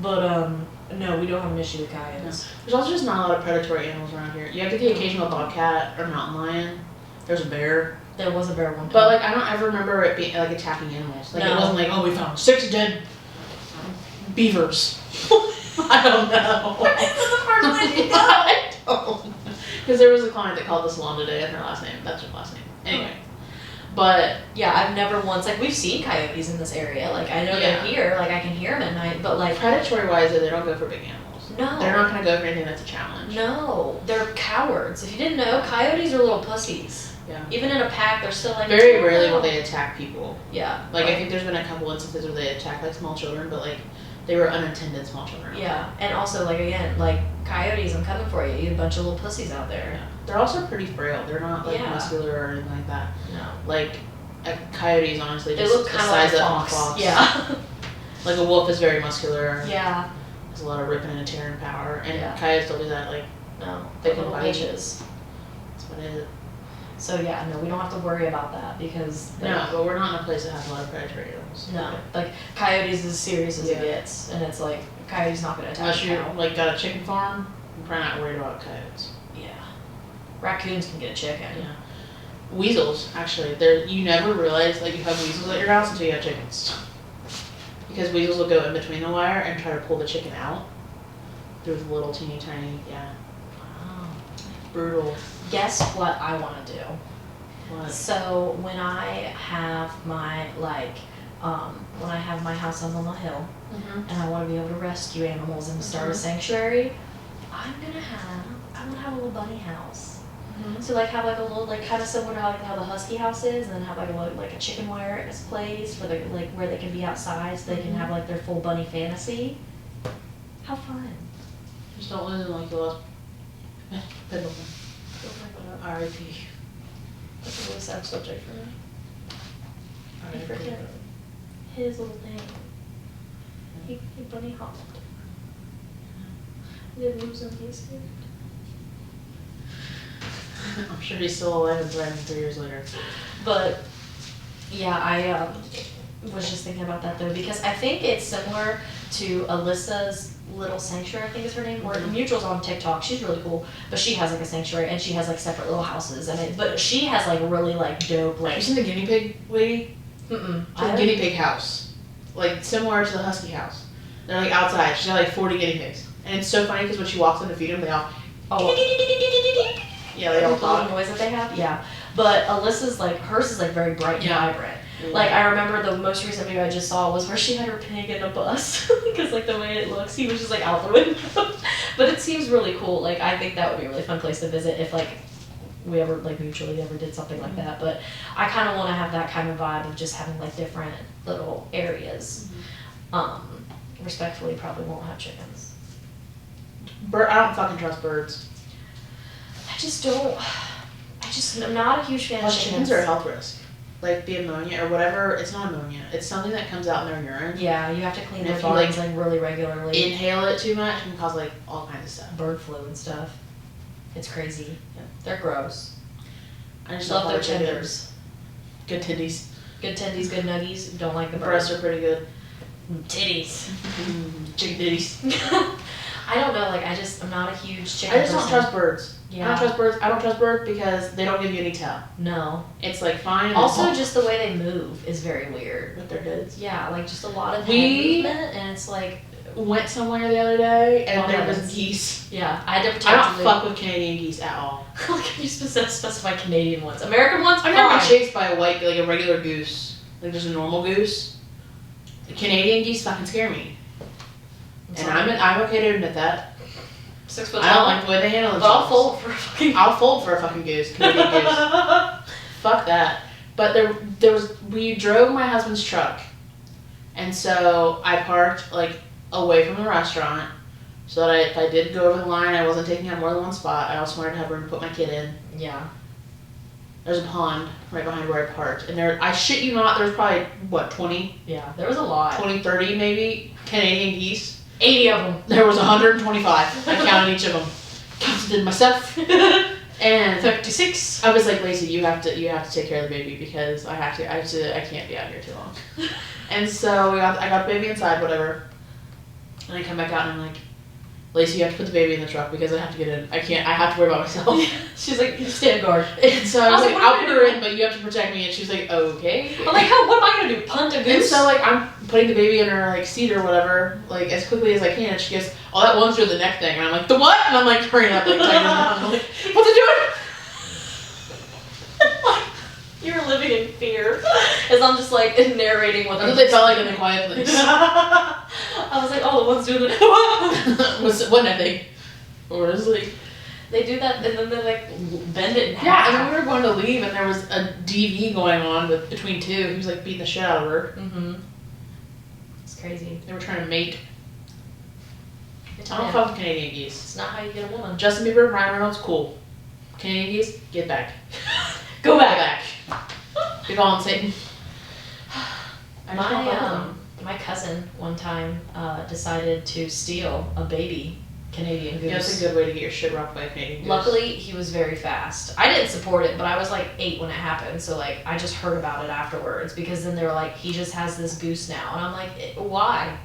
But no, we don't have an issue with coyotes. No. There's also just not a lot of predatory animals around here. You have the occasional bobcat or mountain lion. There's a bear. There was a bear one time. But like I don't ever remember it being like attacking animals. Like No. it wasn't like, oh, we found 6 dead beavers. I don't know. I don't. Because there was a client that called the salon today and her last name. That's her last name. Anyway. But yeah, I've never once, like, we've seen coyotes in this area. Like, I know they're here. Like, I can hear them at night. But like, predatory wise, they don't go for big animals. No. They're not going to go for anything that's a challenge. No, they're cowards. If you didn't know, coyotes are little pussies. Yeah. Even in a pack, they're still like very rarely will they attack people. Yeah. Like I think there's been a couple instances where they attack like small children, but like they were unattended small children. Yeah, and also like again, like coyotes, I'm coming for you. You have a bunch of little pussies out there. Yeah. They're also pretty frail. They're not like muscular or anything like that. No. Like a coyote is honestly they just look the kind of size like of a a fox. Yeah. Like a wolf is very muscular. Yeah. There's a lot of ripping and tearing power, and Yeah. coyotes don't do that. Like No, they they're can little bite. bitches. That's what it is. So yeah, no, we don't have to worry about that because No, but we're not in a place that has a lot of predatory animals. no, like coyotes is as serious as Yeah. it gets, and it's like a coyote's not gonna attack Unless a you're cow. like got a chicken farm, you're probably not worried about coyotes. Yeah, raccoons can get a chicken. Yeah. Weasels, actually, you never realize like you have weasels at your house until you have chickens. Because weasels will go in between the wire and try to pull the chicken out through the little teeny tiny, yeah. Wow. Brutal. Guess what I want to do? What? So when I have my when I have my house up on the hill, Mm-hmm. and I want to be able to rescue animals and start a sanctuary, I want to have a little bunny house. Mm-hmm. So like have like a little like kind of similar to how the husky house is, and then have like a chicken wire in its place for the like where they can be outside, so they can have like their full bunny fantasy. How fun! Just don't lose them like you lost Pendleton. R.I.P. That's a really sad subject for me. He R.I.P. freaking his little thing. He bunny hopped. We didn't lose him. He's here. I'm sure he's still alive and thriving 3 years later. But yeah, I was just thinking about that though, because I think it's similar to Alyssa's little sanctuary, I think is her name, or Mutual's on TikTok. She's really cool, but she has like a sanctuary and she has like separate little houses, and but she has like really like dope Have like. you seen the guinea pig lady? Mm-mm. She has a guinea pig house, like similar to the husky house. They're like outside. She's got like 40 guinea pigs, and it's so funny because when she walks in to feed them, they all yeah, they all the talk. noise that they have. Yeah, but Alyssa's like hers is like very bright and vibrant. Yeah. Like I remember the most recent video I just saw was where she had her pig in a bus because like the way it looks, he was just like out the window. But it seems really cool. Like I think that would be a really fun place to visit if like we ever like mutually ever did something like that. But I kind of want to have that kind of vibe of just having like different little areas. Respectfully, probably won't have chickens. I don't fucking trust birds. I'm not a huge fan of Chickens are a health risk. Like the ammonia or whatever, it's not ammonia. It's something that comes out in their urine. Yeah, you have to clean And their if you, barns like really regularly. Inhale it too much can cause like all kinds of stuff. Bird flu and stuff. It's crazy. Yeah. They're gross. I just Love their like chickens. tenders. Good titties. Good tendies, good nuggies. Don't like the The breasts are pretty good. titties. Chicken titties. I don't know. Like I'm not a huge chicken. I just don't person. trust birds. Yeah. I don't trust birds because they don't give you any tell. No. It's like fine. Also, just the way they move is very weird. with their heads. Yeah, like just a lot of head We- movement, and it's like. Went somewhere the other day and Oh, there heavens. was geese. Yeah, I had to I protectively. don't fuck with Canadian geese at all. Like you specify Canadian ones, American ones. I've never been fine. chased by a white, like a regular goose, like just a normal goose. The Canadian geese fucking scare me, and I'm okay to admit that. 6 foot I don't tall. like the way they handle But I'll themselves. fold for a fucking. I'll fold for a fucking goose, Canadian goose. Fuck that. But we drove my husband's truck, and so I parked like away from the restaurant, So that if I did go over the line, I wasn't taking up more than one spot. I also wanted to have room to put my kid in. Yeah. There's a pond right behind where I parked. And there, I shit you not, there's probably, 20? Yeah, there was a lot. 20, 30 maybe, Canadian geese. 80 of them. There was 125. I counted each of them. Counted myself. And 36. I was like, Lacie, you have to take care of the baby because I can't be out here too long. And so I got the baby inside, whatever. And I come back out and I'm like, Lacie, you have to put the baby in the truck because I have to get in. I have to worry about myself. She's like, stand guard. And so I was like, I'll put her in, but you have to protect me. And she's like, okay. I'm like, what am I gonna do? Punt a goose? And so like I'm putting the baby in her like seat or whatever, like as quickly as I can. And she goes, oh, that one's through the neck thing. And I'm like, the what? And I'm like hurrying up, like tightening down. I'm like, what's it doing? You're living in fear. As I'm just like narrating what That's what they felt like in the quiet place. I was like, oh, the one's doing it. Wasn't that thing? Or was it like, they do that and then they like bend it in half. yeah, and then we were going to leave and there was a DV going on between two. He was like beating the shit out of her. Mm-hmm. It's crazy. They were trying to mate. It's I don't fuck with Canadian geese. It's not how you get a woman. Justin Bieber, Ryan Reynolds, cool. Canadian geese, get back. Go back. Be calling Satan. I just don't like them. My cousin one time decided to steal a baby Canadian goose. Yeah, that's a good way to get your shit rocked by a Canadian goose. Luckily, he was very fast. I didn't support it, but I was like 8 when it happened, so like I just heard about it afterwards because then they were like, he just has this goose now, and I'm like, why?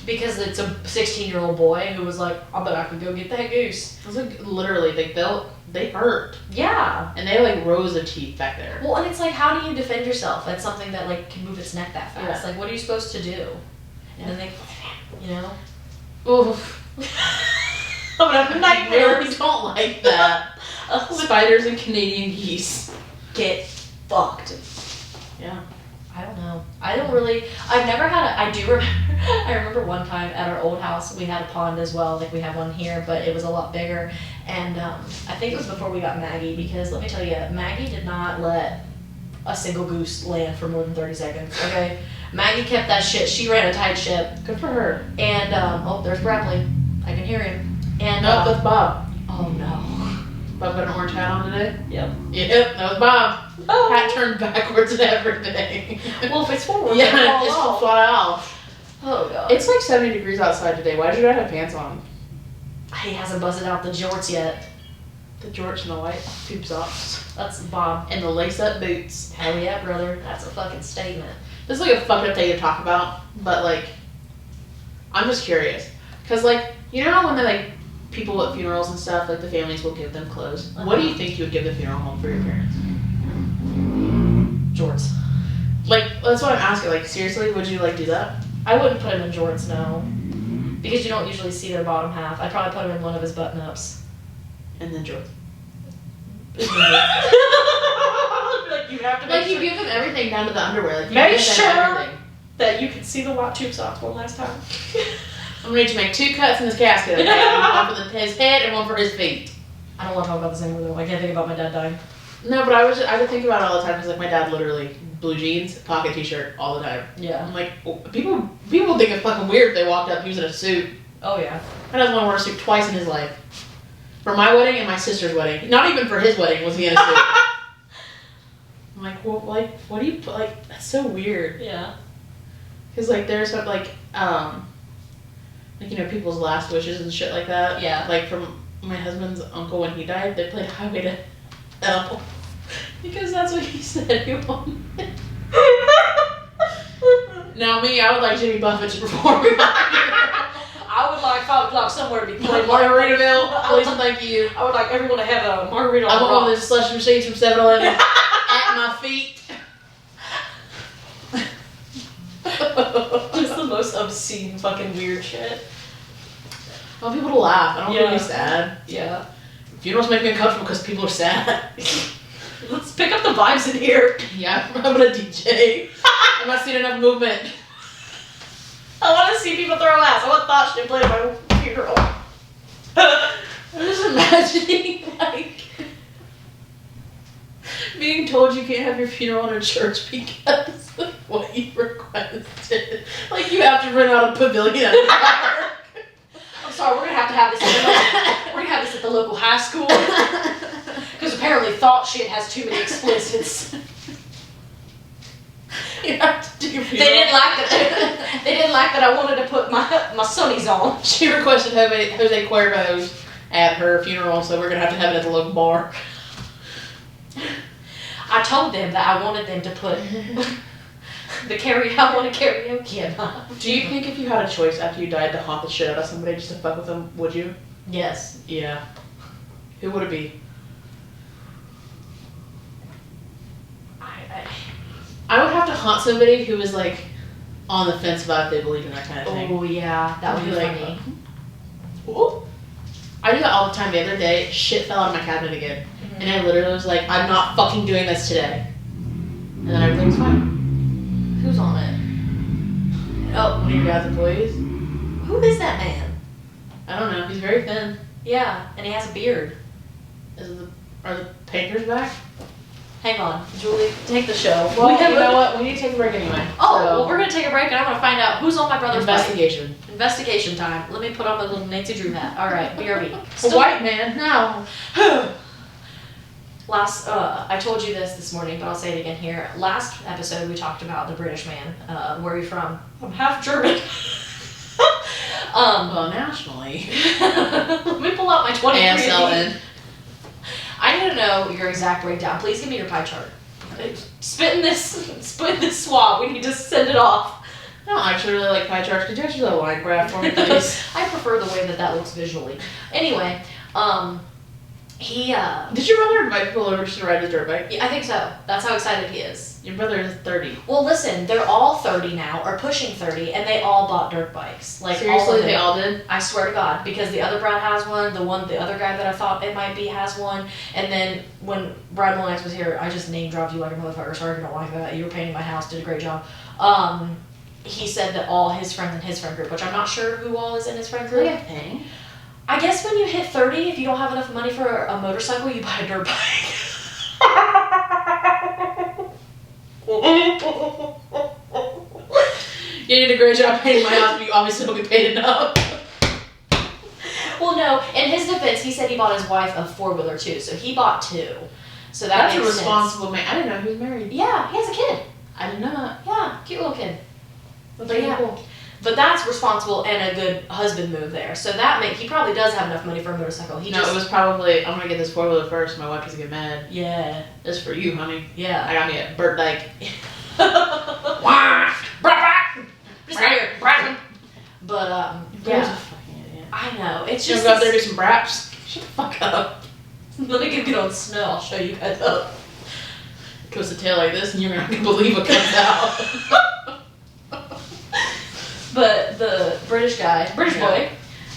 Because it's a 16-year-old boy who was like, I bet I could go get that goose. It was like literally, like they hurt. Yeah. And they have like rows of teeth back there. Well, and it's like, how do you defend yourself? That's something that like can move its neck that fast. Yeah. Like, what are you supposed to do? And then they, you know. Oof. I'm gonna have I nightmares. really don't like that. Spiders and Canadian geese. Get fucked. Yeah. I don't know. I've never had I do remember, I remember one time at our old house, we had a pond as well, like we have one here, but it was a lot bigger, and I think it was before we got Maggie, because let me tell you, Maggie did not let a single goose land for more than 30 seconds, okay? Maggie kept that shit, she ran a tight ship. Good for her. And, oh, there's Bradley. I can hear him. And, No, that's Bob. oh no. Bob got an orange hat on today? Yep. Yep, that was Bob. Oh. Hat turned backwards and everything. Well, if it's forward, yeah, it'll it's fall off. fly off. Oh god. It's like 70 degrees outside today. Why did your dad have pants on? He hasn't busted out the jorts yet. The jorts and the white tube socks. That's Bob. And the lace-up boots. Hell yeah, brother. That's a fucking statement. This is like a fucked up thing to talk about, but like, I'm just curious. Cause like, you know how when they're like, people at funerals and stuff, like the families will give them clothes. What do you think you would give the funeral home for your parents? Jorts. Like, that's what I'm asking. Like, seriously, would you like do that? I wouldn't put him in jorts, no. Because you don't usually see their bottom half. I'd probably put him in one of his button-ups. And then jorts. Like, you have to Like, you give them everything down to the underwear. Like, you Make give them sure everything. that you can see the white tube socks one last time. I'm gonna need to make 2 cuts in this casket, okay? One for his head and one for his feet. I don't want to talk about this anymore, though. I can't think about my dad dying. No, but I would think about it all the time because like my dad literally blue jeans, pocket t-shirt all the time. Yeah. I'm like, oh, people think it's fucking weird if they walked up he was in a suit. Oh, yeah. My dad's only worn a suit twice in his life. For my wedding and my sister's wedding. Not even for his wedding was he in a suit. I'm like, well, like, what do you put? Like, that's so weird. Yeah. Because like there's some like you know people's last wishes and shit like that. Yeah. Like from my husband's uncle when he died, they played Highway to Hell because that's what he said he wanted. Now me, I would like Jimmy Buffett to perform. I would like 5 o'clock somewhere to be played. Margaritaville, please and thank you. I would like everyone to have a margarita on I the want all rocks. the slush machines from 7-Eleven at my feet. Just the most obscene fucking weird shit. I want people to laugh. I don't want Yeah. to be sad. Yeah. Funerals make me uncomfortable because people are sad. Let's pick up the vibes in here. Yeah, I'm gonna DJ. I'm not seeing enough movement. I want to see people throw ass. I want thoughts to play at my funeral. I'm just imagining, like, being told you can't have your funeral in a church because of what you requested. Like, you have to rent out a pavilion at the park. Sorry, we're gonna have this. We're gonna have this at the local high school because apparently thought shit has too many explicits. You have to do your funeral. They didn't like that I wanted to put my sunnies on. She requested Jose Cuervo's at her funeral, so we're gonna have it at the local bar. I told them that I wanted them to put I want a karaoke in my. Do you think if you had a choice after you died to haunt the shit out of somebody just to fuck with them, would you? Yes. Yeah. Who would it be? I would have to haunt somebody who was like on the fence about if they believe in that kind of thing. Oh yeah, that would be like, funny. Ooh. I do that all the time. The other day, shit fell out of my cabinet again. And I literally was like, I'm not fucking doing this today. And then everything was fine. Who's on it? Oh, one of your guys' employees? Who is that man? I don't know. He's very thin. Yeah, and he has a beard. Are the painters back? Hang on, Julie, take the show. Well, you know what? We need to take a break anyway. Oh, well, we're gonna take a break, and I'm gonna find out who's on my brother's investigation. bike. Investigation time. Let me put on my little Nancy Drew hat. All right, BRB. A white man? No. I told you this morning, but I'll say it again here. Last episode, we talked about the British man. Where are you from? I'm half German. Well, nationally. Let me pull out my 23. ASLN. I need to know your exact breakdown. Please give me your pie chart. Spit in this swab. We need to send it off. I don't actually really like pie charts. Could you actually do a line graph for me, please? I prefer the way that looks visually. Anyway, he Did your brother invite people over just to ride his dirt bike? Yeah, I think so. That's how excited he is. Your brother is 30. Well, listen, they're all 30 now, or pushing 30, and they all bought dirt bikes. Like seriously, all of them. they all did? I swear to God, because the other Brad has one, the other guy that I thought it might be has one, and then when Brad Mullinax was here, I just name dropped you like a motherfucker. Sorry if you don't like that. You were painting my house, did a great job. He said that all his friends in his friend group, which I'm not sure who all is in his friend group. Thing. I guess when you hit 30, if you don't have enough money for a motorcycle, you buy a dirt bike. You did a great job painting my house, but you obviously don't get paid enough. Well, no, in his defense, he said he bought his wife a 4-wheeler too, so he bought 2. So That's makes a responsible sense. man. I didn't know he was married. Yeah, he has a kid. I did not. Yeah, cute little kid. That's But really yeah. cool. But that's responsible and a good husband move there. So he probably does have enough money for a motorcycle. It was probably, I'm gonna get this 4-wheeler first. My wife doesn't get mad. Yeah. This for you, honey. Yeah. I got me a Burt Dyke. But Yeah. yeah. I know. It's You just wanna go up there and do some braps? Shut the fuck up. let me get on snow. I'll show you guys up. It goes to tail like this, and you're not gonna believe what comes out. But the British boy,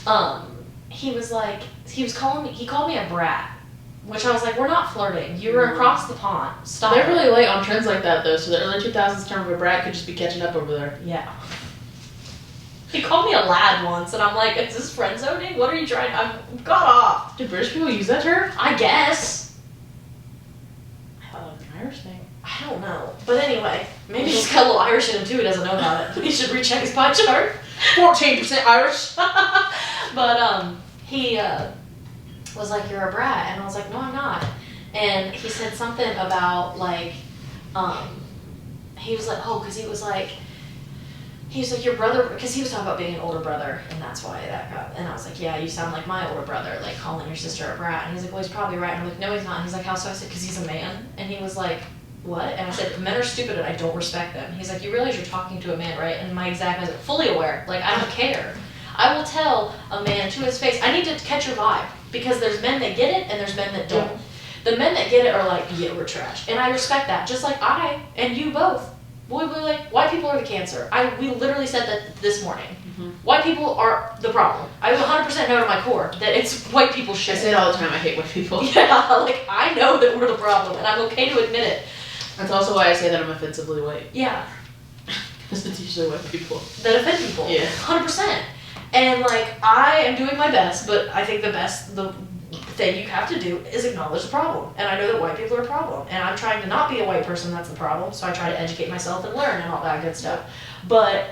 Yeah. he called me a brat, which I was like, we're not flirting. You were across the pond. Stop. They're really late on trends like that, though, so the early 2000s term of a brat could just be catching up over there. Yeah. He called me a lad once, and I'm like, is this friend zoning? What are you trying? Got off. Do British people use that term? I guess. I thought it was an Irish thing. I don't know. But anyway, maybe he's got a little Irish in him too. He doesn't know about it. He should recheck his pie chart. 14% Irish. But he was like, you're a brat, and I was like, no, I'm not. And he said something about like, he was like, oh, because he was like, your brother, because he was talking about being an older brother, and that's why that got, and I was like, yeah, you sound like my older brother, like calling your sister a brat. And he's like, well, he's probably right. And I'm like, no, he's not. And he's like, how so? I said, because he's a man. And he was like, what? And I said, men are stupid and I don't respect them. He's like, you realize you're talking to a man, right? And my exact, I was like, fully aware. Like, I don't care. I will tell a man to his face, I need to catch your vibe. Because there's men that get it and there's men that don't. The men that get it are like, yeah, we're trash. And I respect that. Just like I and you both. We're like, white people are the cancer. We literally said that this morning. Mm-hmm. White people are the problem. I 100% know to my core that it's white people shit. I say it all the time, I hate white people. Yeah, like, I know that we're the problem, and I'm okay to admit it. That's also why I say that I'm offensively white. Yeah. Because it's usually white people. That offend people. Yeah. 100%. And, like, I am doing my best, but I think the thing you have to do is acknowledge the problem. And I know that white people are a problem. And I'm trying to not be a white person that's the problem, so I try to educate myself and learn and all that good stuff. But,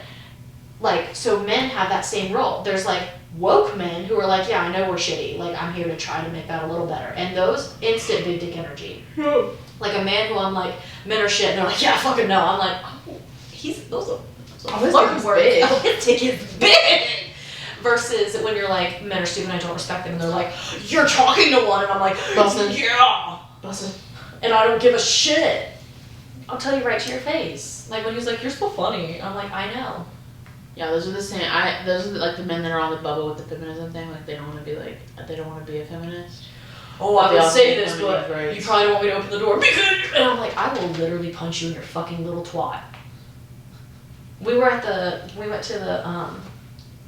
like, so men have that same role. There's, like, woke men who are like, yeah, I know we're shitty. Like, I'm here to try to make that a little better. And those instant big dick energy. Like a man who I'm like, men are shit. And they're like, yeah, fucking no. I'm like, oh, those are fucking words. Big. Oh, his dick is big. Versus when you're like, men are stupid and I don't respect them. And they're like, you're talking to one. And I'm like, yeah. Bussin'. And I don't give a shit. I'll tell you right to your face. Like when he was like, you're so funny. I'm like, I know. Yeah, those are the same. Those are like the men that are on the bubble with the feminism thing. Like they don't want to be a feminist. Oh, I would say this, but rights. you probably don't want me to open the door. And I'm like, I will literally punch you in your fucking little twat. We went to the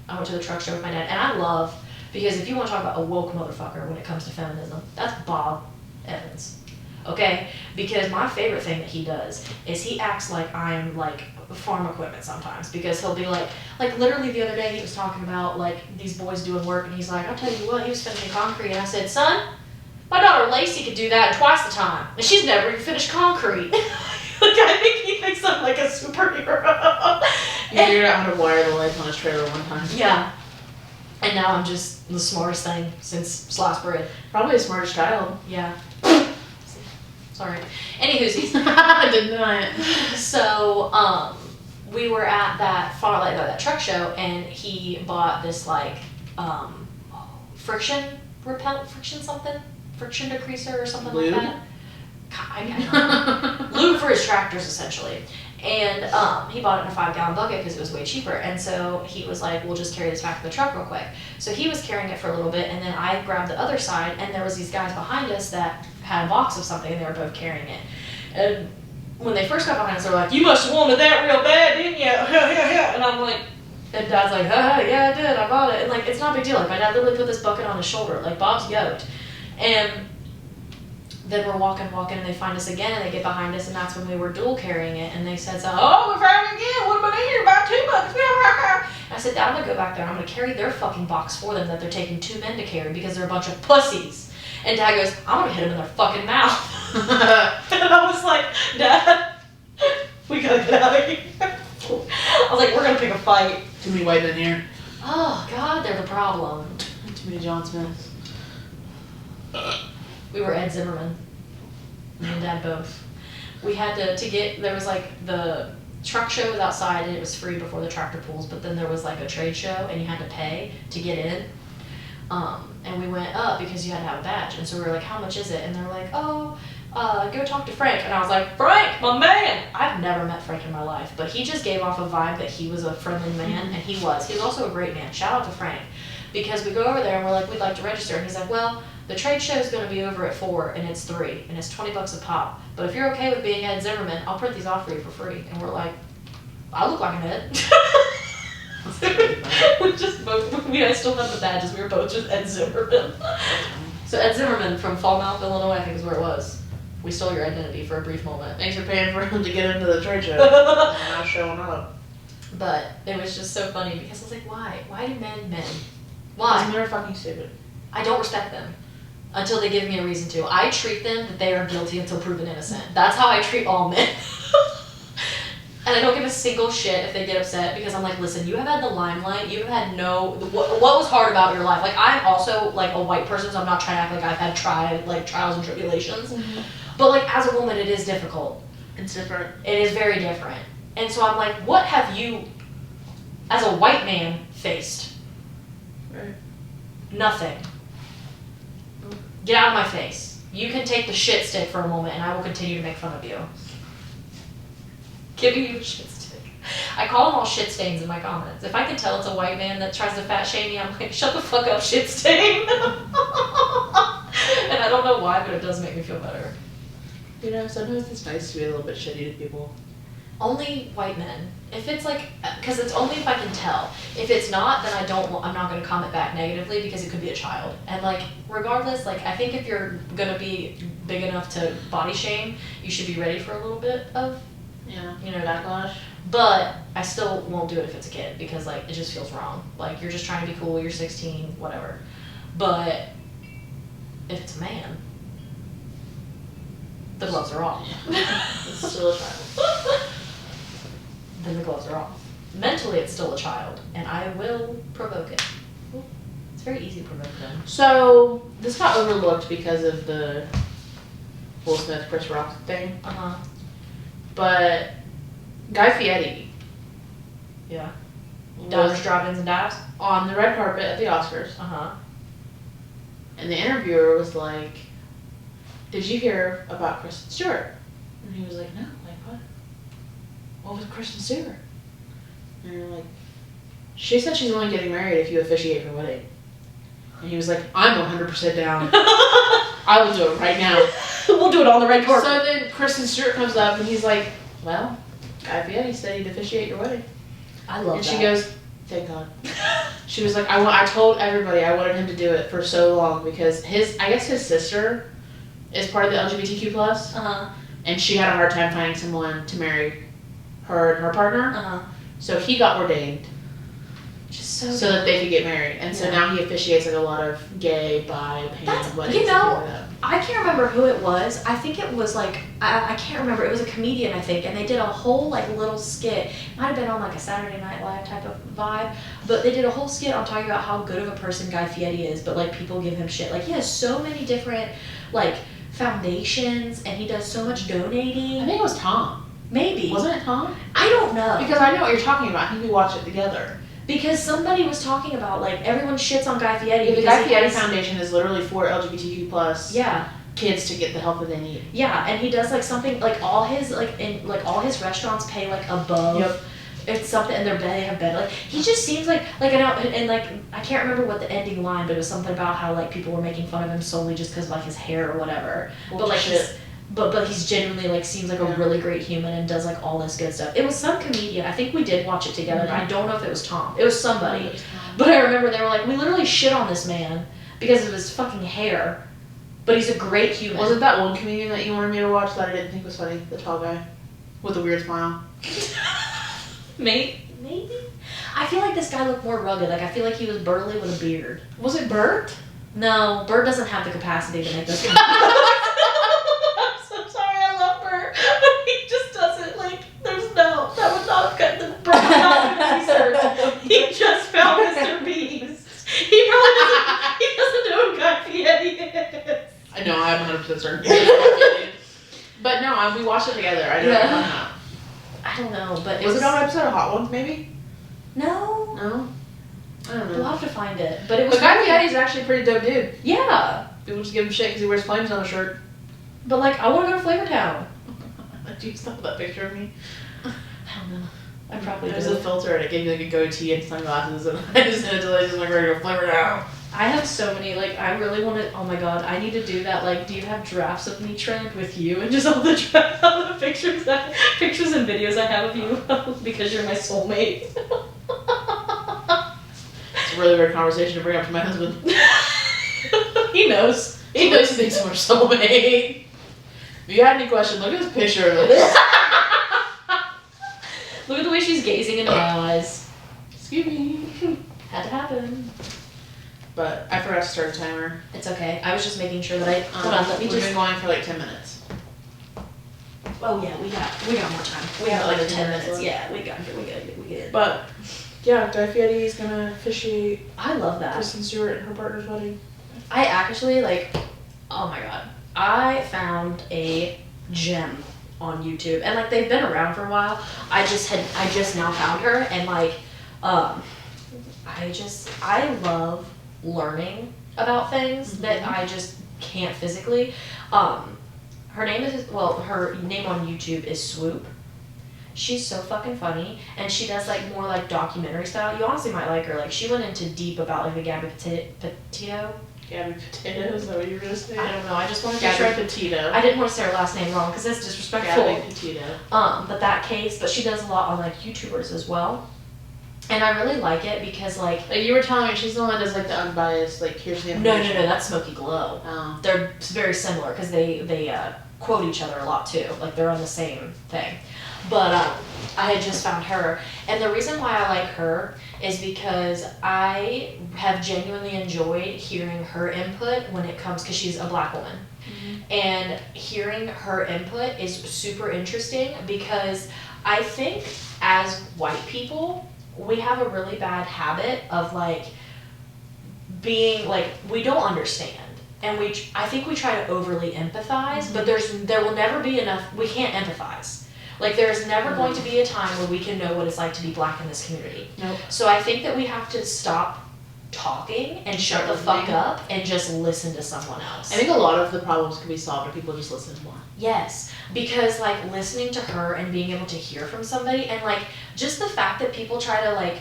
I went to the truck show with my dad, and I love, because if you want to talk about a woke motherfucker when it comes to feminism, that's Bob Evans. Okay? Because my favorite thing that he does is he acts like I'm like farm equipment sometimes, because he'll be like literally the other day he was talking about like these boys doing work, and he's like, I'll tell you what, he was finishing concrete, and I said, son, my daughter Lacie could do that in twice the time, and she's never even finished concrete. Like, I think he thinks I'm like a superhero. He figured out how to wire the lights on his trailer one time. Yeah. And now I'm just the smartest thing since sliced bread. Probably the smartest child. Yeah. Sorry. Anywhoosies. I didn't know it. So, we were at that truck show, and he bought this like friction decreaser or something Lube? like that. I lube for his tractors essentially. And he bought it in a 5-gallon bucket because it was way cheaper. And so he was like, we'll just carry this back to the truck real quick. So he was carrying it for a little bit, and then I grabbed the other side, and there was these guys behind us that had a box of something, and they were both carrying it. And when they first got behind us, they were like, you must have wanted that real bad, didn't you? And I'm like, and Dad's like, yeah, I did, I bought it. And like, it's not a big deal. Like, my dad literally put this bucket on his shoulder. Like, Bob's yoked. And then we're walking, and they find us again, and they get behind us, and that's when we were dual carrying it, and they said, oh, we found it again, what about here, about $2. And I said, Dad, I'm gonna go back there, and I'm gonna carry their fucking box for them that they're taking 2 men to carry because they're a bunch of pussies. And Dad goes, I'm gonna hit them in their fucking mouth. And I was like, Dad, we gotta get out of here. I was like, we're gonna pick a fight. Too many white men here. Oh, God, they're the problem. Too many John Smiths. We were Ed Zimmerman. Me and Dad both. We had to get, there was like the truck show was outside and it was free before the tractor pulls, but then there was like a trade show and you had to pay to get in. And we went up because you had to have a badge. And so we were like, how much is it? And they're like, oh, go talk to Frank. And I was like, Frank, my man! I've never met Frank in my life, but he just gave off a vibe that he was a friendly man, and he was. He was also a great man. Shout out to Frank. Because we go over there and we're like, we'd like to register. And he's like, well, the trade show is going to be over at 4 and it's 3 and it's $20 a pop. But if you're okay with being Ed Zimmerman, I'll print these off for you for free. And we're like, I look like an Ed. I still have the badges. We were both just Ed Zimmerman. So Ed Zimmerman from Falmouth, Illinois, I think is where it was. We stole your identity for a brief moment. Thanks for paying for him to get into the trade show. And not showing up. But it was just so funny because I was like, why? Why do men? Because Why? men are fucking stupid. I don't respect them until they give me a reason to. I treat them that they are guilty until proven innocent. That's how I treat all men. And I don't give a single shit if they get upset because I'm like, listen, you have had the limelight. You have had what was hard about your life? Like, I'm also like a white person, so I'm not trying to act like I've had trials and tribulations. Mm-hmm. But like, as a woman, it is difficult. It's different. It is very different. And so I'm like, what have you, as a white man, faced? Right. Nothing. Get out of my face. You can take the shit stick for a moment and I will continue to make fun of you. Giving you a shit stick. I call them all shit stains in my comments. If I can tell it's a white man that tries to fat shame me, I'm like, shut the fuck up, shit stain. And I don't know why, but it does make me feel better. You know, sometimes it's nice to be a little bit shitty to people. Only white men. If it's like, because it's only if I can tell. If it's not, then I'm not going to comment back negatively because it could be a child. And like, regardless, like, I think if you're going to be big enough to body shame, you should be ready for a little bit of, backlash. But I still won't do it if it's a kid because like, it just feels wrong. Like, you're just trying to be cool, you're 16, whatever. But if it's a man, the gloves are off. It's still a child. Then the gloves are off. Mentally, it's still a child, and I will provoke it. It's very easy to promote them. So this got overlooked because of the Will Smith, Chris Rock thing. But Guy Fieri. Yeah. Was drop-ins and dives? on the red carpet at the Oscars. And the interviewer was like, "Did you hear about Kristen Stewart?" And he was like, "No, like what? What was Kristen Stewart?" And they're like, "She said she's only getting married if you officiate her wedding." And he was like, "I'm 100% down. I will do it right now." We'll do it on the red carpet. So then Kristen Stewart comes up and he's like, "Well, Guy Fieri said he'd officiate your wedding." I love And that. she goes, "Thank God." She was like, I told everybody I wanted him to do it for so long because I guess his sister is part of the LGBTQ+. And she had a hard time finding someone to marry her and her partner. So he got ordained. Just so that they could get married. And so now he officiates like a lot of gay, bi, pan weddings. You know, like that. I can't remember who it was. I think it was like, I can't remember. It was a comedian, I think, and they did a whole like little skit. It might have been on like a Saturday Night Live type of vibe, but they did a whole skit on talking about how good of a person Guy Fieri is, but like people give him shit. Like he has so many different like foundations and he does so much donating. I think it was Tom. Maybe. Wasn't it Tom? I don't know. Because I know what you're talking about. I think we watched it together. Because somebody was talking about, like, everyone shits on Guy Fieri. Yeah, the Guy Fieri Foundation is literally for LGBTQ+ kids to get the help that they need. Yeah, and he does, like, something, like, all his, all his restaurants pay, like, above. Yep. It's something, and they have bed. Like, he just seems like, I know, and, like, I can't remember what the ending line, but it was something about how, like, people were making fun of him solely just because of, like, his hair or whatever. But, like, But he's genuinely, like, seems like a really great human and does, like, all this good stuff. It was some comedian. I think we did watch it together, but I don't know if it was Tom. It was somebody. But I remember they were like, we literally shit on this man because of his fucking hair. But he's a great human. Was it that one comedian that you wanted me to watch that I didn't think was funny? The tall guy with the weird smile. Maybe? I feel like this guy looked more rugged. Like, I feel like he was burly with a beard. Was it Bert? No, Bert doesn't have the capacity to make this. He just found Mr. Beast. He doesn't know who Guy Fieri is. I know, I'm 100% certain. But no, we watched it together. I don't know. I don't know, but Was it on an episode of Hot Ones, maybe? No. No? I don't know. We'll have to find it. But it was. But Guy Fieri's actually a pretty dope dude. Yeah. People just give him shit because he wears flames on his shirt. But, like, I want to go to Flavor Town. Do you still have that picture of me? I don't know. I probably There's do. a filter and it gave me like a goatee and sunglasses and I just had to like just like ready to Flavor Town. I have so many, like, I really want to, oh my god, I need to do that, like, do you have drafts of me trend with you and just all the pictures and videos I have of you because you're my soulmate. It's a really weird conversation to bring up to my husband. He knows. He knows he thinks we're soulmate. If you had any question, look at this picture of this. Look at the way she's gazing into my eyes. Excuse me. Had to happen. But I forgot to start a timer. It's okay. I was just making sure that I. Hold on, let me We've just. been going for like 10 minutes. Oh yeah, we got more time. We got like 10 minutes. Yeah, we got it. But yeah, Guy Fieri is gonna officiate I love that. Kristen Stewart and her partner's wedding. I actually like. Oh my god, I found a gem on YouTube, and like they've been around for a while. I just now found her, and like, I love learning about things that I just can't physically. Her name on YouTube is Swoop. She's so fucking funny, and she does like more like documentary style. You honestly might like her. Like she went into deep about like the Gabby Petito. Gabby Petito, is that what you were gonna say? I don't know. I just wanted to Gabby Petito. I didn't want to say her last name wrong because that's disrespectful. Gabby Petito. But that case, but she does a lot on like YouTubers as well, and I really like it because like you were telling me she's the one that does like the unbiased like here's the no, information. that's Smoky Glow. Oh. They're very similar because they quote each other a lot too. Like they're on the same thing. But I had just found her, and the reason why I like her is because I have genuinely enjoyed hearing her input when it comes, because she's a black woman. Mm-hmm. And hearing her input is super interesting because I think as white people, we have a really bad habit of like being like, we don't understand. And I think we try to overly empathize, but there will never be enough, we can't empathize. Like, there's never going to be a time where we can know what it's like to be Black in this community. Nope. So I think that we have to stop talking and shut the fuck up and just listen to someone else. I think a lot of the problems can be solved if people just listen more. Yes, because like listening to her and being able to hear from somebody, and like just the fact that people try to like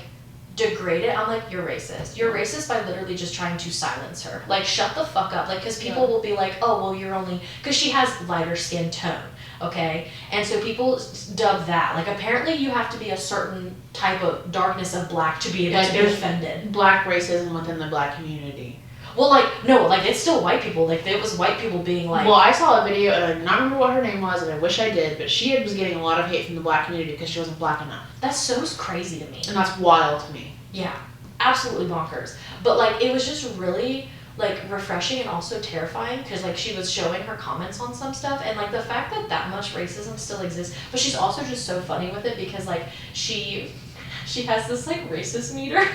degrade it, I'm like, you're racist. You're racist by literally just trying to silence her. Like, shut the fuck up. Like, because people will be like, oh, well, you're only, because she has lighter skin tone, okay? And so people dub that. Like, apparently you have to be a certain type of darkness of Black to be able to be offended. Black racism within the Black community. Well, like, no, like, it's still white people. Like, it was white people being like... Well, I saw a video, and I do not remember what her name was, and I wish I did, but she was getting a lot of hate from the Black community because she wasn't Black enough. That's so crazy to me. And that's wild to me. Yeah, absolutely bonkers. But, like, it was just really, like, refreshing and also terrifying because, like, she was showing her comments on some stuff, and, like, the fact that that much racism still exists, but she's also just so funny with it because, like, she has this, like, racist meter.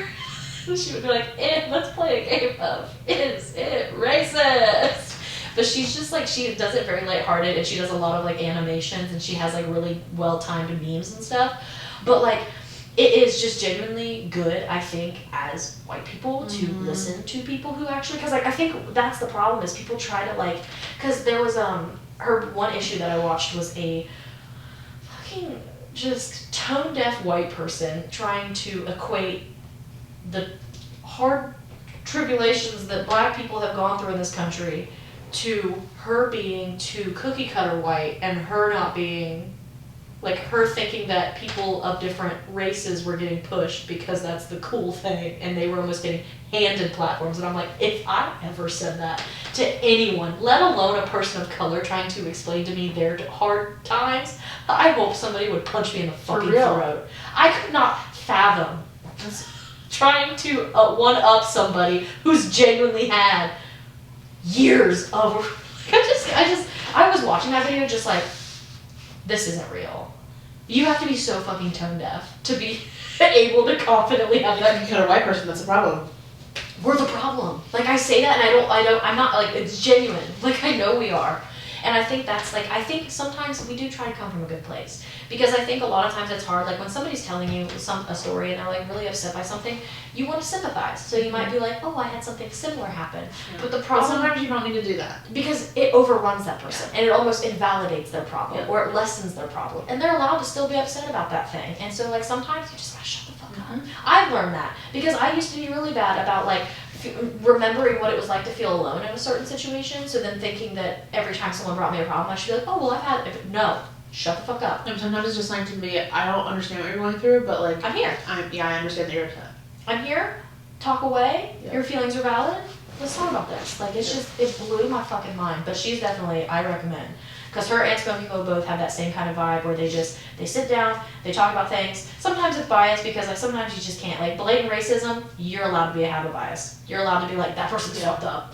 She would be like, let's play a game of, is it racist? But she's just like, she does it very lighthearted, and she does a lot of like animations, and she has like really well-timed memes and stuff. But like, it is just genuinely good, I think, as white people to listen to people who actually, because like, I think that's the problem is people try to like, because there was, her one issue that I watched was a fucking just tone-deaf white person trying to equate the hard tribulations that Black people have gone through in this country to her being too cookie cutter white and her not being, like her thinking that people of different races were getting pushed because that's the cool thing and they were almost getting handed platforms. And I'm like, if I ever said that to anyone, let alone a person of color trying to explain to me their hard times, I hope somebody would punch me in the fucking throat. I could not fathom trying to one-up somebody who's genuinely had years of... I was watching that video just like, this isn't real. You have to be so fucking tone-deaf to be able to confidently have that. You got a white person, that's a problem. We're the problem. Like, I say that and I'm not, like, it's genuine. Like, I know we are. And I think that's, like, I think sometimes we do try to come from a good place. Because I think a lot of times it's hard, like, when somebody's telling you a story and they're, like, really upset by something, you want to sympathize. So you might be like, oh, I had something similar happen. Yeah. But the problem... But sometimes you don't need to do that. Because it overruns that person. And it almost invalidates their problem. Or it lessens their problem. And they're allowed to still be upset about that thing. And so, like, sometimes you just gotta shut the fuck up. I've learned that. Because I used to be really bad about, like, remembering what it was like to feel alone in a certain situation, so then thinking that every time someone brought me a problem, I should be like, oh, well, I've had it. No, shut the fuck up. And sometimes it's just like to me, I don't understand what you're going through, but like... I'm here. I understand that you're upset. I'm here. Talk away. Yeah. Your feelings are valid. Let's talk about this. Like, it's just, it blew my fucking mind. But she's definitely, I recommend. Because her and Smokey both have that same kind of vibe where they sit down, they talk about things. Sometimes it's biased because like sometimes you just can't. Like blatant racism, you're allowed to have a bias. You're allowed to be like, that person's fucked up.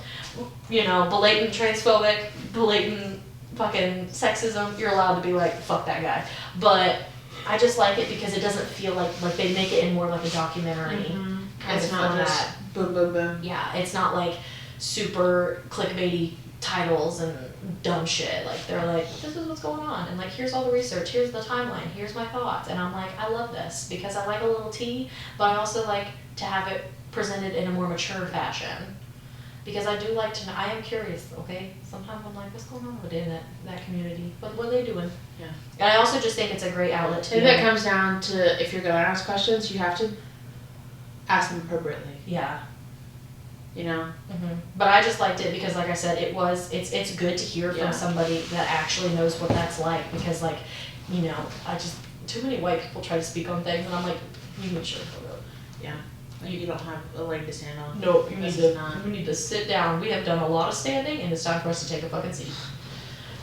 You know, blatant transphobic, blatant fucking sexism, you're allowed to be like, fuck that guy. But I just like it because it doesn't feel like they make it in more like a documentary kind it's of not format. Just boom, boom, boom. Yeah, it's not like super clickbaity titles and dumb shit. Like they're like, this is what's going on, and like here's all the research, here's the timeline, here's my thoughts, and I'm like, I love this because I like a little tea, but I also like to have it presented in a more mature fashion because I do like to know. I am curious. Okay, sometimes I'm like, what's going on within that community? What are they doing? Yeah. And I also just think it's a great outlet to. I think that comes down to if you're going to ask questions, you have to ask them appropriately. Yeah. You know? But I just liked it because, like I said, it's good to hear from somebody that actually knows what that's like because, like, you know, too many white people try to speak on things and I'm like, you need to Yeah. You don't have a leg to stand on. No, you need to sit down. We have done a lot of standing and it's time for us to take a fucking seat.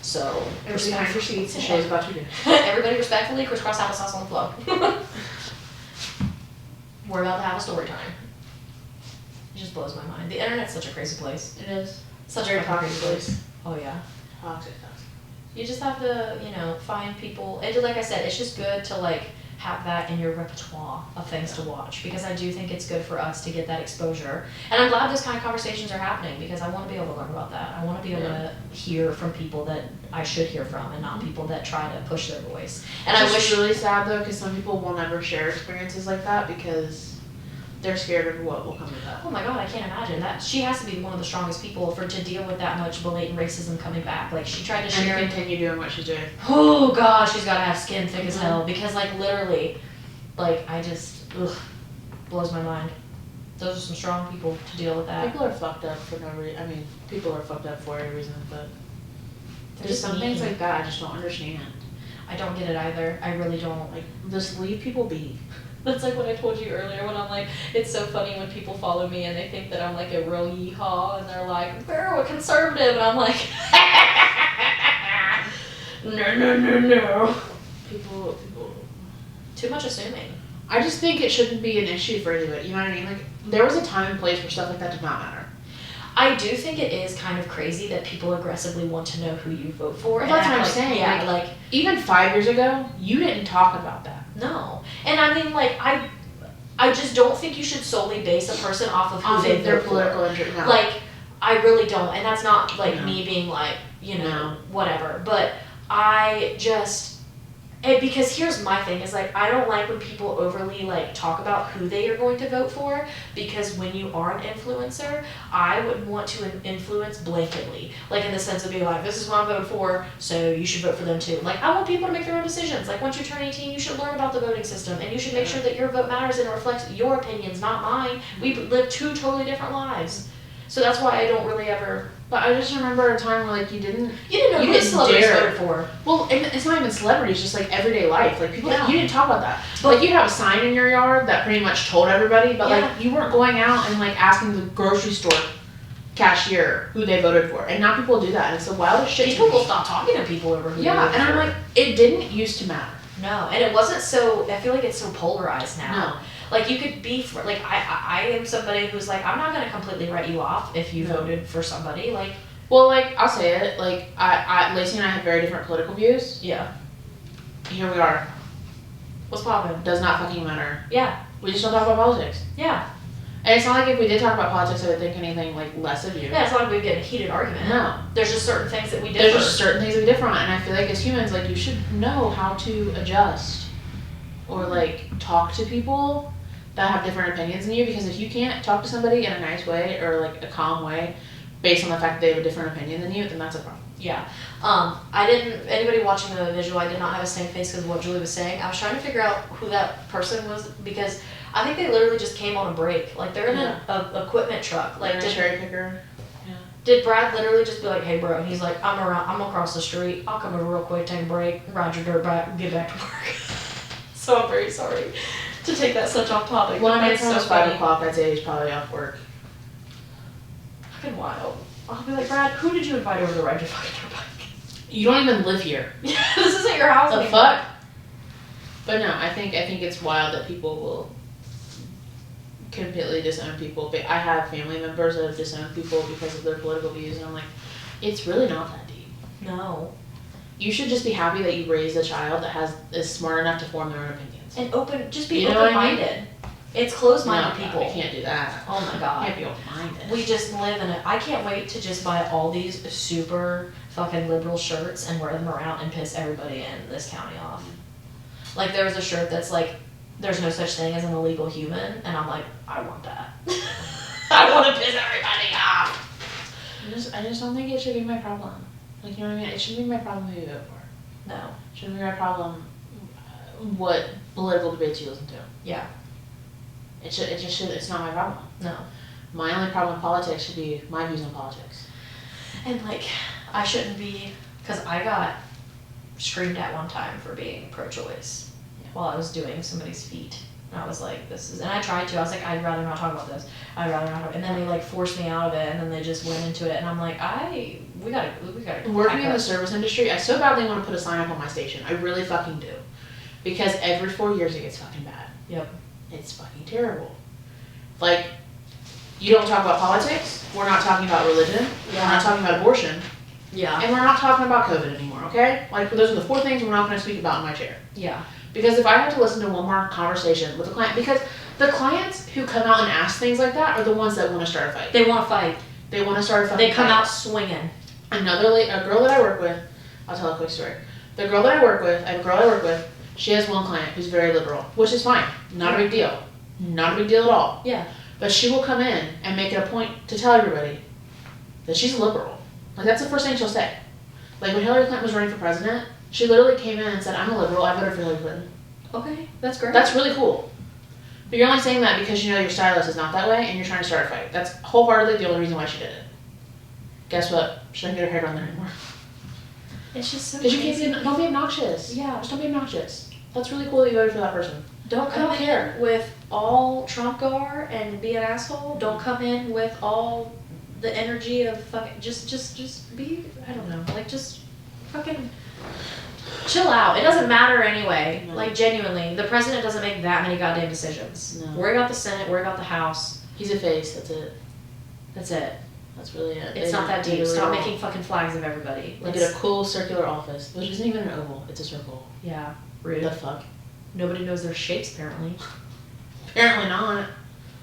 So, everybody have your seats. The show's about to do. Everybody respectfully crisscross applesauce on the floor. We're about to have a story time. It just blows my mind. The internet's such a crazy place. It is. Such a toxic place. Oh yeah. Toxic. You just have to, you know, find people. And like I said, it's just good to like have that in your repertoire of things to watch, because I do think it's good for us to get that exposure. And I'm glad those kind of conversations are happening, because I want to be able to learn about that. I want to be able to hear from people that I should hear from, and not people that try to push their voice. And I wish really sad though, because some people will never share experiences like that because they're scared of what will come of that. Oh my God, I can't imagine that. She has to be one of the strongest people to deal with that much blatant racism coming back. Like, she tried to share. And continue doing what she's doing. Oh God, she's gotta have skin thick as hell, because like literally, like I just, blows my mind. Those are some strong people to deal with that. People are fucked up for no reason. I mean, people are fucked up for a reason, but there's just some things mean. like that I just don't understand. I don't get it either. I really don't. Like, just leave people be. That's like what I told you earlier when I'm like, it's so funny when people follow me and they think that I'm like a real yeehaw, and they're like, we're a conservative, and I'm like, no. People. Too much assuming. I just think it shouldn't be an issue for anybody. You know what I mean? Like, there was a time and place where stuff like that did not matter. I do think it is kind of crazy that people aggressively want to know who you vote for. Well, that's what I'm like, saying. Yeah, like even 5 years ago, you didn't talk about that. no. And I mean, like, I just don't think you should solely base a person off of who they their vote political for. interest. No. Like, I really don't. And that's not like No. me being like, you know, No. whatever. But I just, because here's my thing, is like, I don't like when people overly like talk about who they are going to vote for, because when you are an influencer, I would want to influence blanketly, like in the sense of being like, this is what I'm voting for, so you should vote for them too. Like, I want people to make their own decisions. Like, once you turn 18, you should learn about the voting system, and you should make sure that your vote matters and it reflects your opinions, not mine. We live two totally different lives. So that's why I don't really ever. But I just remember a time where like you didn't know you who the didn't celebrities dare. voted for. Well, and it's not even celebrities, just like everyday life. Like people, Yeah. you didn't talk about that. But- Like you'd have a sign in your yard that pretty much told everybody, but Yeah. like you weren't going out and like asking the grocery store cashier who they voted for. And now people do that, and it's the wildest shit. People to me. will stop talking to people over who they Yeah, voted and I'm for. like, it didn't used to matter. No, and it wasn't so. I feel like it's so polarized now. No. Like, you could be like, I am somebody who's like, I'm not gonna completely write you off if you No. voted for somebody. Like, Well, like I'll say it. Like Lacie and I have very different political views. yeah, Here we are. what's poppin'? Does not fucking matter. Yeah, We just don't talk about politics. yeah, And it's not like if we did talk about politics, I would think anything like less of you. yeah. It's not like we get in a heated argument. No. There's just certain things that we differ. There's just certain things that we differ on, and I feel like as humans, like you should know how to adjust or like talk to people that have different opinions than you, because if you can't talk to somebody in a nice way or like a calm way based on the fact that they have a different opinion than you, then that's a problem. Yeah. Anybody watching the visual, I did not have a stank face because of what Julie was saying. I was trying to figure out who that person was, because I think they literally just came on a break. Like, they're in a equipment truck. Like, Like a cherry picker. did Brad literally just be like, hey bro, and he's like, I'm across the street, I'll come over real quick, take a break, ride your dirt bike, get back to work. So I'm very sorry to take that such off topic. Well, I mean, That's it's almost so 5 funny. o'clock, I'd say he's probably off work. Fucking wild. I'll be like, Brad, who did you invite over to ride your fucking dirt bike? You don't even live here. This isn't your house The anymore. fuck? But no, I think it's wild that people will completely disown people. But I have family members that have disowned people because of their political views, and I'm like, it's really not that deep. No. You should just be happy that you raised a child that is smart enough to form their own opinions. And just be You know what I mean? open-minded. It's closed-minded No, people. I can't do that. Oh my I god. can't be open-minded. We just live in it. I can't wait to just buy all these super fucking liberal shirts and wear them around and piss everybody in this county off. Like, there was a shirt that's like, there's no such thing as an illegal human, and I'm like, I want that. I want to piss everybody off. I just don't think it should be my problem. Like, you know what I mean? It shouldn't be my problem who you vote for. No. It shouldn't be my problem what political debates you listen to. Yeah. It just should. It's not my problem. No. My only problem with politics should be my views on politics. And like, I shouldn't be, because I got screamed at one time for being pro-choice while I was doing somebody's feet. And I was like, and I tried to, I was like, I'd rather not talk about this. I'd rather not talk. And then they like forced me out of it, and then they just went into it, and I'm like, we gotta. Working in the service industry, I so badly want to put a sign up on my station. I really fucking do. Because every 4 years it gets fucking bad. Yep. It's fucking terrible. Like, you don't talk about politics, we're not talking about religion, we're not talking about abortion, Yeah. and we're not talking about COVID anymore, okay? Like, those are the 4 things we're not going to speak about in my chair. Yeah. Because if I have to listen to one more conversation with a client, because the clients who come out and ask things like that are the ones that want to start a fight. They want to fight. They want to start a fight. They come out swinging. A girl that I work with, I'll tell a quick story. The girl that I work with, I have a girl I work with, she has one client who's very liberal, which is fine. Not a big deal. Not a big deal at all. Yeah. But she will come in and make it a point to tell everybody that she's a liberal. Like, that's the first thing she'll say. Like, when Hillary Clinton was running for president, she literally came in and said, I'm a liberal, I voted for Hillary Clinton. Okay, that's great. That's really cool. But you're only saying that because you know your stylist is not that way and you're trying to start a fight. That's wholeheartedly the only reason why she did it. Guess what? She doesn't get her hair done there anymore. It's just so Because crazy. you can't don't be obnoxious. Yeah. Just don't be obnoxious. That's really cool that you voted for that person. Don't come in with all Trump gar and be an asshole. Don't come in with all the energy of fucking just be, I don't know, like just fucking chill out. It doesn't matter anyway. No. Like genuinely, the president doesn't make that many goddamn decisions. No. Worry about the Senate, worry about the House. He's a face, that's it. That's it. That's really it. It's not that deep. Stop making fucking flags of everybody. Like get a cool circular office, which isn't even an oval, it's a circle. Yeah, rude. The fuck? Nobody knows their shapes apparently. Apparently not.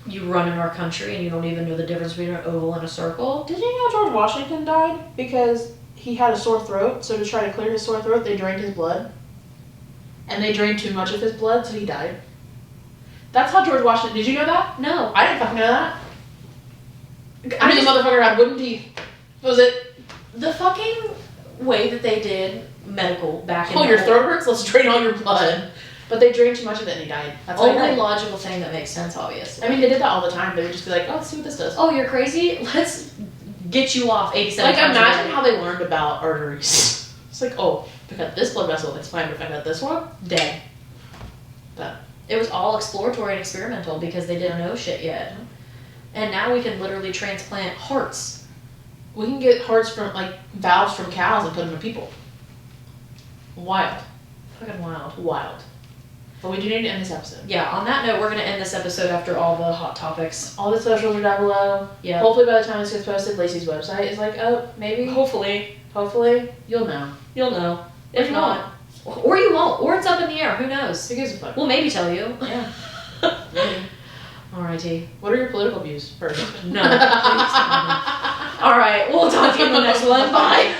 You run in our country and you don't even know the difference between an oval and a circle. Did you know George Washington died because he had a sore throat, so to try to clear his sore throat, they drained his blood? And they drained too much of his blood, so he died. That's how George Washington, did you know that? No. I didn't fucking know that. I mean, the motherfucker had wooden teeth. What was it? The fucking way that they did medical back in Oh, the your old- throat hurts? Let's drain all your blood. But they drained too much of it and he died. That's how he Only died. logical thing that makes sense, obviously. I mean, they did that all the time. They would just be like, oh, let's see what this does. Oh, you're crazy? Let's get you off 87 Like, times a imagine day. how they learned about arteries. It's like, oh, if I got this blood vessel, it's fine. But if I got this one, Dead. that. It was all exploratory and experimental because they didn't know shit yet. And now we can literally transplant hearts. We can get hearts from, like, valves from cows and put them in people. Wild. Fucking wild. Wild. But we do need to end this episode. Yeah, on that note, we're going to end this episode after all the hot topics. All the socials are down below. Yeah. Hopefully by the time this gets posted, Lacey's website is like, oh, maybe. Hopefully. Hopefully. You'll know. You'll know. Or If you not. Or you won't. Or it's up in the air. Who knows? Who gives a fuck? We'll maybe tell you. Yeah. Maybe. Alrighty. What are your political views first? No. Please. Alright, we'll talk to you in the next one. Bye.